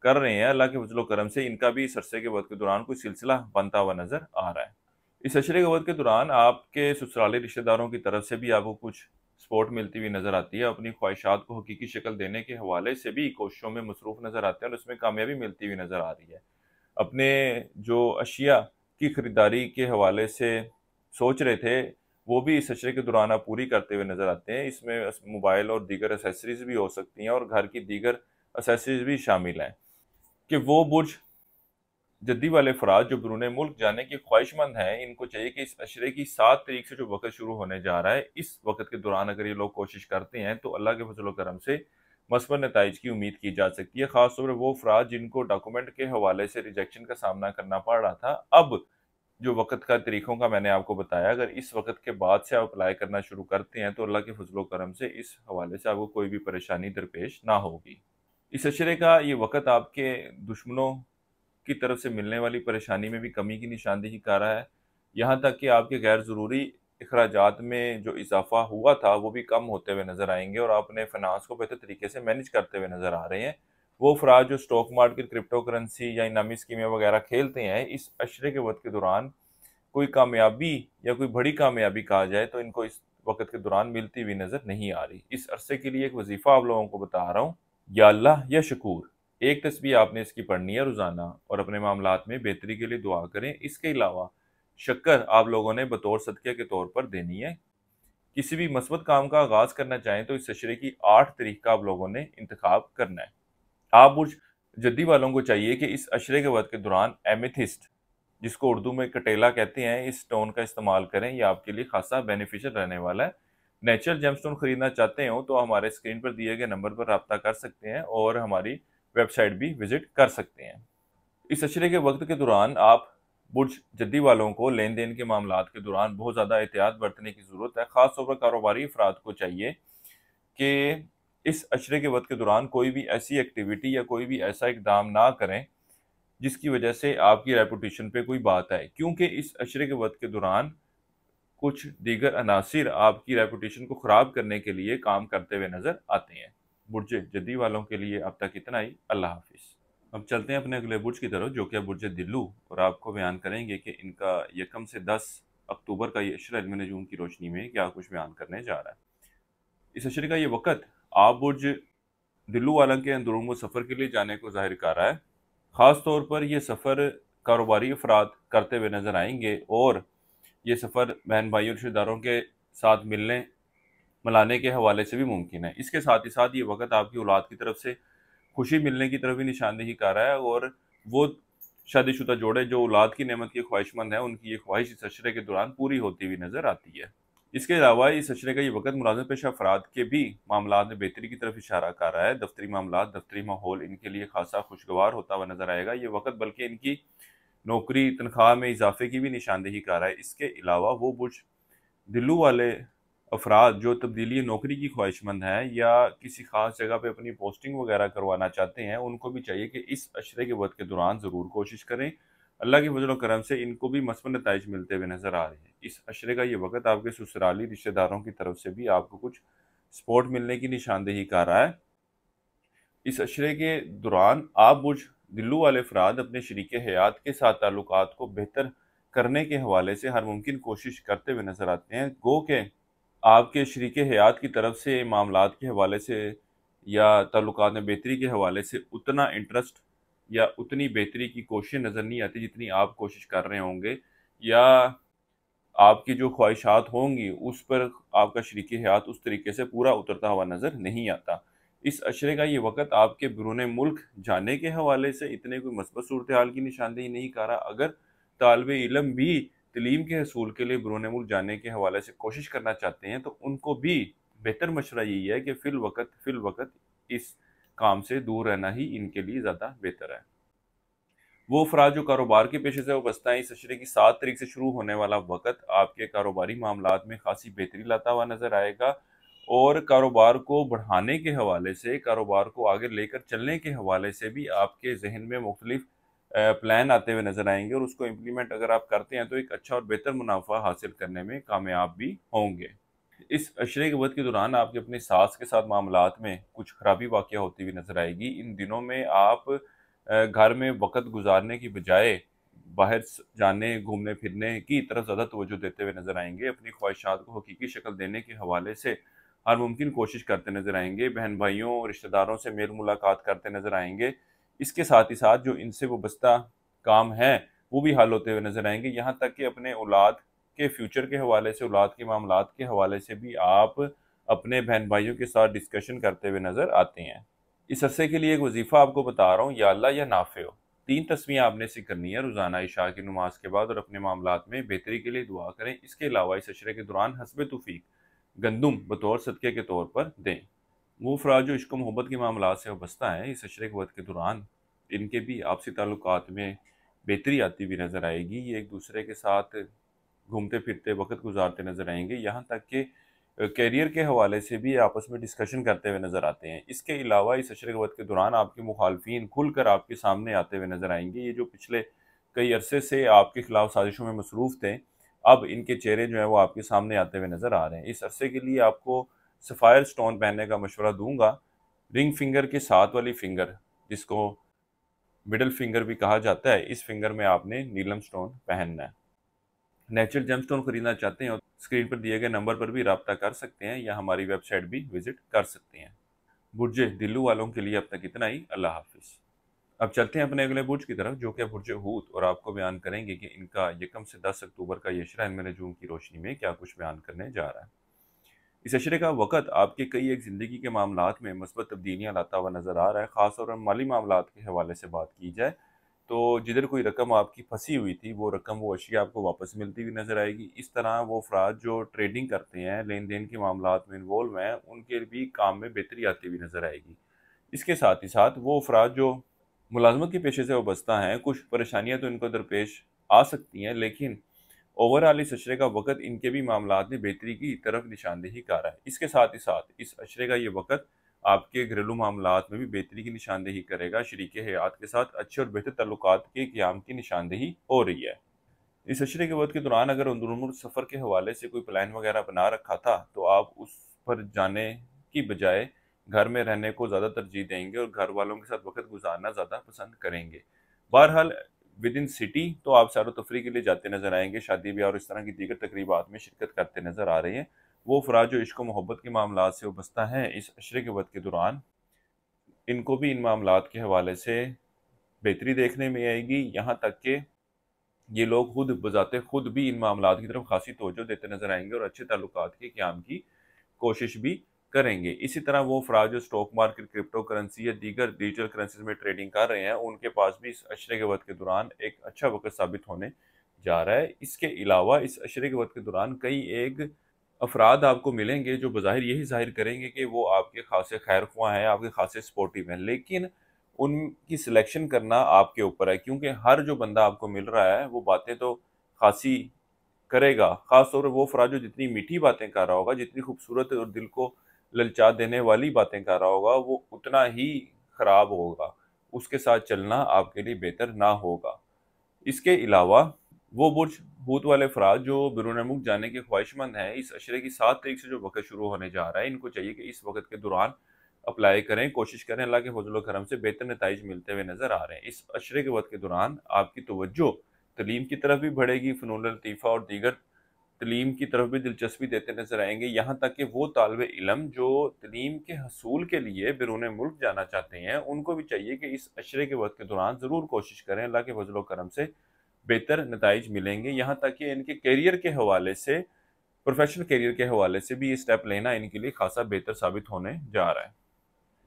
कर रहे हैं, अल्लाह के फज़ल व करम से इनका भी इस अरसे के वक़्त के दौरान कोई सिलसिला बनता हुआ नज़र आ रहा है। इस अशरे के वक़्त के दौरान आपके ससुराली रिश्तेदारों की तरफ से भी आपको कुछ सपोर्ट मिलती हुई नज़र आती है। अपनी ख्वाहिशात को हकीकी शक्ल देने के हवाले से भी कोशिशों में मसरूफ़ नज़र आते हैं और उसमें कामयाबी मिलती हुई नज़र आ रही है। अपने जो अशिया की खरीदारी के हवाले से सोच रहे थे, वो भी इस अशरे के दौरान आप पूरी करते हुए नज़र आते हैं। इसमें मोबाइल और दीगर एक्सेसरीज़ भी हो सकती हैं और घर की दीगर एक्सेसरीज़ भी शामिल हैं कि वो बुर्ज जद्दी वाले अफराद जो बैरून मुल्क जाने के ख्वाहिशमंद हैं, इनको चाहिए कि इस अशरे की 7 तारीख से जो वक़्त शुरू होने जा रहा है, इस वक़्त के दौरान अगर ये लोग कोशिश करते हैं, तो अल्लाह के फज़ल व करम से मस्बत नताइज की उम्मीद की जा सकती है। ख़ास तौर पर वो अफराद जिनको डॉक्यूमेंट के हवाले से रिजेक्शन का सामना करना पड़ रहा था, अब जो वक़्त का तरीकों का मैंने आपको बताया, अगर इस वक़्त के बाद से आप अप्लाई करना शुरू करते हैं, तो अल्लाह के फज़ल व करम से इस हवाले से आपको कोई भी परेशानी दरपेश ना होगी। इस अशरे का ये वक़्त आपके दुश्मनों की तरफ से मिलने वाली परेशानी में भी कमी की निशानदेही कर रहा है। यहाँ तक कि आपके गैर ज़रूरी अखराजात में जो इज़ाफ़ा हुआ था, वो भी कम होते हुए नज़र आएँगे और आप अपने फ़िनांस को बेहतर तरीके से मैनेज करते हुए नज़र आ रहे हैं। वो अफराद जो स्टॉक मार्केट, क्रिप्टो करेंसी या इनामी स्कीमें वगैरह खेलते हैं, इस अशरे के वक़्त के दौरान कोई कामयाबी या कोई बड़ी कामयाबी कहा जाए, तो इनको इस वक़्त के दौरान मिलती हुई नज़र नहीं आ रही। इस अरसे के लिए एक वज़ीफ़ा आप लोगों को बता रहा हूँ, या अल्लाह या शकूर। एक तस्बीह आपने इसकी पढ़नी है रोज़ाना और अपने मामलात में बेहतरी के लिए दुआ करें। इसके अलावा शक्कर आप लोगों ने बतौर सदक़े के तौर पर देनी है। किसी भी मस्बत काम का आगाज़ करना चाहें, तो इस अशरे की 8 तारीख का आप लोगों ने इंतखाब करना है। आप बुर्ज जद्दी वालों को चाहिए कि इस अशरे के वक़्त के दौरान एमेथिस्ट, जिसको उर्दू में कटेला कहते हैं, इस स्टोन का इस्तेमाल करें। ये आपके लिए खासा बेनिफिशियल रहने वाला है। नेचुरल जेमस्टोन खरीदना चाहते हो तो हमारे स्क्रीन पर दिए गए नंबर पर राब्ता कर सकते हैं और हमारी वेबसाइट भी विजिट कर सकते हैं। इस अशरे के वक्त के दौरान आप बुर्ज जद्दी वालों को लेन देन के मामलात के दौरान बहुत ज़्यादा एहतियात बरतने की ज़रूरत है। ख़ास तौर पर कारोबारी अफराद को चाहिए कि इस अशरे के वक्त के दौरान कोई भी ऐसी एक्टिविटी या कोई भी ऐसा इकदाम ना करें जिसकी वजह से आपकी रेपुटेशन पे कोई बात आए, क्योंकि इस अशरे के वक्त के दौरान कुछ दीगर अनासिर आपकी रेपुटेशन को ख़राब करने के लिए काम करते हुए नज़र आते हैं। बुर्ज जद्दी वालों के लिए अब तक इतना ही। अल्लाह हाफिज़। अब चलते हैं अपने अगले बुर्ज की तरफ, जो कि बुर्ज दिल्लू, और आपको बयान करेंगे कि इनका यकम से 10 अक्टूबर का ये अशरा इल्म नजूम की रोशनी में क्या कुछ बयान करने जा रहा है। इस अशरे का ये वक़्त आप बुर्ज दिल्लू वाला के अंदरूम सफ़र के लिए जाने को ज़ाहिर कर रहा है। ख़ास तौर पर यह सफ़र कारोबारी अफराद करते हुए नज़र आएंगे और ये सफ़र बहन भाइयों रिश्तेदारों के साथ मिलने मनाने के हवाले से भी मुमकिन है। इसके साथ ही साथ ये वक़्त आपकी औलाद की तरफ से खुशी मिलने की तरफ भी निशानदेही कर रहा है और वो शादीशुदा जोड़े जो औलाद की नेमत के ख्वाहिशमंद हैं, उनकी ये ख्वाहिश इस अशरे के दौरान पूरी होती हुई नज़र आती है। इसके अलावा इस अशरे का ये वक़्त मुलाज़िम पेशा अफराद के भी मामलात में बेहतरी की तरफ इशारा कर रहा है। दफ्तरी मामलात, दफ्तरी माहौल इनके लिए खासा खुशगवार होता हुआ नज़र आएगा ये वक़्त, बल्कि इनकी नौकरी तनख्वाह में इजाफे की भी निशानदेही कर रहा है। इसके अलावा वो बुर्ज दिल्लू वाले अफराद जो तब्दीली नौकरी की ख्वाहिशमंद हैं या किसी ख़ास जगह पे अपनी पोस्टिंग वगैरह करवाना चाहते हैं, उनको भी चाहिए कि इस अशरे के वक़्त के दौरान ज़रूर कोशिश करें। अल्लाह के फजल और करम से इनको भी मस्बत नताइज मिलते हुए नजर आ रहे हैं। इस अशरे का ये वक्त आपके ससुराली रिश्तेदारों की तरफ से भी आपको कुछ सपोर्ट मिलने की निशानदेही कर रहा है। इस अशरे के दौरान आप बुझ दिल्लू वाले अफराद अपने शरीक हयात के साथ ताल्लुकात को बेहतर करने के हवाले से हर मुमकिन कोशिश करते हुए नजर आते हैं। गो के आपके शरीक हयात की तरफ से मामलात के हवाले से या ताल्लुकात में बेहतरी के हवाले से उतना इंटरेस्ट या उतनी बेहतरी की कोशिश नज़र नहीं आती जितनी आप कोशिश कर रहे होंगे, या आपकी जो ख्वाहिशात होंगी उस पर आपका शरीक हयात उस तरीके से पूरा उतरता हुआ नज़र नहीं आता। इस अशरे का ये वक़्त आपके बैरून मुल्क जाने के हवाले से इतने कोई मस्बत सूरत हाल की निशानदेही नहीं कर रहा। अगर तालिब इल्म भी तलीम के हसूल के लिए बैरून मुल्क जाने के हवाले से कोशिश करना चाहते हैं तो उनको भी बेहतर मशवरा यही है कि फ़िल वक़्त इस काम से दूर रहना ही इनके लिए ज़्यादा बेहतर है। वो अफराद जो कारोबार के पेशे से वाबस्ता हैं, इस अशरे की 7 तारीख से शुरू होने वाला वक़्त आपके कारोबारी मामलात में खासी बेहतरी लाता हुआ नज़र आएगा, और कारोबार को बढ़ाने के हवाले से, कारोबार को आगे लेकर चलने के हवाले से भी आपके ज़हन में मुख्तलिफ प्लान आते हुए नज़र आएंगे, और उसको इम्प्लीमेंट अगर आप करते हैं तो एक अच्छा और बेहतर मुनाफा हासिल करने में कामयाब भी होंगे। इस अशरे के वक़्त के दौरान आपके अपनी सास के साथ मामलात में कुछ खराबी वाक़या होती हुई नज़र आएगी। इन दिनों में आप घर में वक़्त गुज़ारने की बजाय बाहर जाने, घूमने फिरने की तरफ ज़्यादा तवज्जो देते हुए नज़र आएंगे। अपनी ख्वाहिशात को हकीकी शक्ल देने के हवाले से हर मुमकिन कोशिश करते नज़र आएंगे। बहन भाइयों और रिश्तेदारों से मेल मुलाकात करते नज़र आएंगे। इसके साथ ही साथ जो इनसे वाबस्ता काम हैं वो भी हल होते हुए नज़र आएंगे। यहाँ तक कि अपने औलाद के फ्यूचर के हवाले से, औलाद के मामलात के हवाले से भी आप अपने बहन भाइयों के साथ डिस्कशन करते हुए नज़र आते हैं। इस अरसे के लिए एक वजीफ़ा आपको बता रहा हूँ, या अल्लाह या नाफे हो। 3 तस्वीरें आपने से करनी है रोज़ाना इशा की नमाज के बाद, और अपने मामलात में बेहतरी के लिए दुआ करें। इसके अलावा इस अशरे के दौरान हस्ब तौफीक गंदुम बतौर सदक़े के तौर पर दें। वो अफराद जो इश्क मोहब्बत के मामलात से वाबस्ता हैं, इस अशरे के वक़्त के दौरान इनके भी आपसी ताल्लुकात में बेहतरी आती हुई नज़र आएगी। ये एक दूसरे के साथ घूमते फिरते वक़्त गुज़ारते नज़र आएंगे। यहाँ तक कि करियर के हवाले से भी आपस में डिस्कशन करते हुए नज़र आते हैं। इसके अलावा इस अशरे के वक़्त के दौरान आपके मुखालफिन खुलकर आपके सामने आते हुए नज़र आएंगे। ये जो पिछले कई अरसे से आपके खिलाफ साजिशों में मसरूफ़ थे, अब इनके चेहरे जो हैं वो आपके सामने आते हुए नज़र आ रहे हैं। इस अरसे के लिए आपको सफ़ायर स्टोन पहनने का मशवरा दूंगा। रिंग फिंगर के साथ वाली फिंगर, जिसको मिडल फिंगर भी कहा जाता है, इस फिंगर में आपने नीलम स्टोन पहनना है। नेचुरल जेमस्टोन खरीदना चाहते हैं, स्क्रीन पर दिए गए नंबर पर भी रब्ता कर सकते हैं, या हमारी वेबसाइट भी विजिट कर सकते हैं। बुर्ज दिल्लू वालों के लिए अब तक इतना ही। अल्लाह हाफिज़। अब चलते हैं अपने अगले बुर्ज की तरफ, जो कि बुर्ज हूत, और आपको बयान करेंगे कि इनका यकम से 10 अक्टूबर का ये अशरा इनमें नजूम की रोशनी में क्या कुछ बयान करने जा रहा है। इस अशरे का वक़्त आपके कई एक ज़िंदगी के मामलात में मस्बत तब्दीलियाँ लाता हुआ नज़र आ रहा है। ख़ास तौर पर माली मामलात के हवाले से बात की जाए तो जिधर कोई रकम आपकी फंसी हुई थी, वो रकम, वो अशिया आपको वापस मिलती हुई नज़र आएगी। इस तरह वो अफराद जो ट्रेडिंग करते हैं, लेन देन के मामलात में इन्वॉल्व हैं, उनके भी काम में बेहतरी आती हुई नज़र आएगी। इसके साथ ही साथ वो अफराद जो मुलाजमत के पेशे से वाबस्ता हैं, कुछ परेशानियाँ तो इनको दरपेश आ सकती हैं, लेकिन ओवरऑल इस अशरे का वक़्त इनके भी मामलात में बेहतरी की तरफ निशानदेही कर रहा है। इसके साथ ही साथ इस अशरे का ये वक़्त आपके घरेलू मामलात में भी बेहतरी की निशानदेही करेगा। शरीके हयात के साथ अच्छे और बेहतर ताल्लुकात के क़याम की निशानदेही हो रही है। इस अशरे के वक़्त के दौरान अगर अंदरूनी सफ़र के हवाले से कोई प्लान वगैरह बना रखा था, तो आप उस पर जाने की बजाय घर में रहने को ज़्यादा तरजीह देंगे और घर वालों के साथ वक़्त गुजारना ज़्यादा पसंद करेंगे। बहरहाल विद इन सिटी तो आप सैर व तफरीह के लिए जाते नज़र आएंगे, शादी ब्याह और इस तरह की दीगर तकरीबात में शिरकत करते नज़र आ रहे हैं। वो अफराद जो इश्क व मोहब्बत के मामलात से वाबस्ता हैं, इस अशरे के वक़्त के दौरान इनको भी इन मामलात के हवाले से बेहतरी देखने में आएगी। यहाँ तक कि ये लोग खुद बजाते खुद भी इन मामलात की तरफ खासी तवज्जो देते नज़र आएंगे और अच्छे ताल्लुकात के क़याम की कोशिश भी करेंगे। इसी तरह वो अफराद जो स्टॉक मार्केट, क्रिप्टो करेंसी या दीगर डिजिटल करेंसीज में ट्रेडिंग कर रहे हैं, उनके पास भी इस अशरे के वक़्त के दौरान एक अच्छा वक़्त साबित होने जा रहा है। इसके अलावा इस अशरे के वक़्त के दौरान कई एक अफराद आपको मिलेंगे जो बज़ाहिर यही ज़ाहिर करेंगे कि वो आपके ख़ासे खैरख्वाह हैं, आपके ख़ासे सपोर्टिव हैं, लेकिन उनकी सिलेक्शन करना आपके ऊपर है, क्योंकि हर जो बंदा आपको मिल रहा है वो बातें तो खासी करेगा। ख़ास तौर पर वो अफराद जो जितनी मीठी बातें कर रहा होगा, जितनी खूबसूरत और दिल को ललचा देने वाली बातें कर रहा होगा, वो उतना ही ख़राब होगा। उसके साथ चलना आपके लिए बेहतर ना होगा। इसके अलावा वो बुर्ज हूत वाले अफराद जो बिरून मुल्क जाने के ख्वाहिशमंद हैं, इस अशरे की 7 तारीख से जो वक़्त शुरू होने जा रहा है, इनको चाहिए कि इस वक़्त के दौरान अप्लाई करें, कोशिश करें। अल्लाह के फज़ल व करम से बेहतर नताइज मिलते हुए नज़र आ रहे हैं। इस अशरे के वक़्त के दौरान आपकी तवज्जो तालीम की तरफ भी बढ़ेगी, फ़नून लतीफ़ा और दीगर तालीम की तरफ भी दिलचस्पी देते नज़र आएँगे। यहाँ तक कि वो तालिब इल्म जो तालीम के हसूल के लिए बिरून मुल्क जाना चाहते हैं, उनको भी चाहिए कि इस अशरे के वक़्त के दौरान ज़रूर कोशिश करें। अल्लाह के फज़ल व करम से बेहतर नताइज मिलेंगे। यहाँ तक कि इनके करियर के हवाले से, प्रोफेशनल करियर के हवाले से भी ये स्टेप लेना इनके लिए खासा बेहतर साबित होने जा रहा है।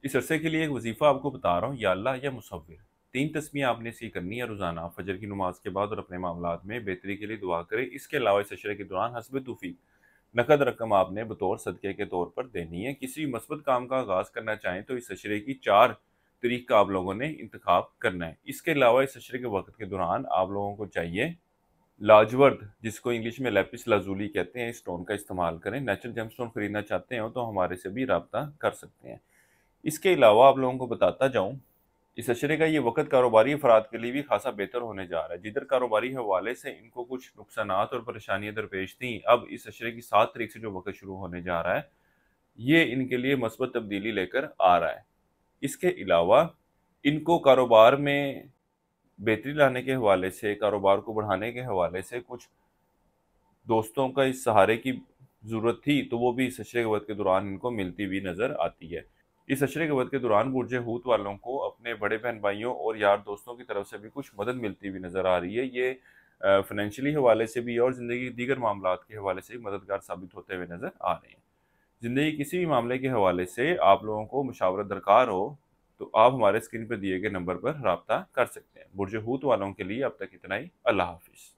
इस अरसे के लिए एक वजीफ़ा आपको बता रहा हूँ, या अल्लाह या मुसव्विर। 3 तस्बीहें आपने इसकी करनी है रोज़ाना फजर की नमाज के बाद और अपने मामलात में बेहतरी के लिए दुआ करें। इसके अलावा इस अशरे के दौरान हस्ब तौफीक नकद रकम आपने बतौर सदक़े के तौर पर देनी है। किसी मस्बत काम का आगाज़ करना चाहें तो इस अशरे की 4 तारीख का आप लोगों ने इंतखाब करना है। इसके अलावा इस अशरे के वक़्त के दौरान आप लोगों को चाहिए लाजवर्द, जिसको इंग्लिश में लैपिस लाजुली कहते हैं, इस स्टोन का इस्तेमाल करें। नेचुरल जेमस्टोन खरीदना चाहते हो तो हमारे से भी राब्ता कर सकते हैं। इसके अलावा आप लोगों को बताता जाऊं, इस अशरे का ये वक़्त कारोबारी अफराद के लिए भी खासा बेहतर होने जा रहा है। जिधर कारोबारी हवाले से इनको कुछ नुकसानात और परेशानियां दरपेश थी, अब इस अशरे की 7 तारीख से जो वक़्त शुरू होने जा रहा है, ये इनके लिए मस्बत तब्दीली लेकर आ रहा है। इसके अलावा इनको कारोबार में बेहतरी लाने के हवाले से, कारोबार को बढ़ाने के हवाले से कुछ दोस्तों का इस सहारे की ज़रूरत थी, तो वो भी इस अशरे के वक़्त के दौरान इनको मिलती हुई नज़र आती है। इस अशरे के वक़्त के दौरान बुर्ज हूत वालों को अपने बड़े बहन भाइयों और यार दोस्तों की तरफ से भी कुछ मदद मिलती हुई नज़र आ रही है। ये फ़ाइनेंशियली हवाले से भी और ज़िंदगी के दीगर मामलात के हवाले से भी मददगार साबित होते हुए नज़र आ रहे हैं। ज़िंदगी किसी भी मामले के हवाले से आप लोगों को मशावरत दरकार हो, तो आप हमारे स्क्रीन पर दिए गए नंबर पर राब्ता कर सकते हैं। बुर्ज हूत वालों के लिए अब तक इतना ही। अल्लाह हाफ़िज़।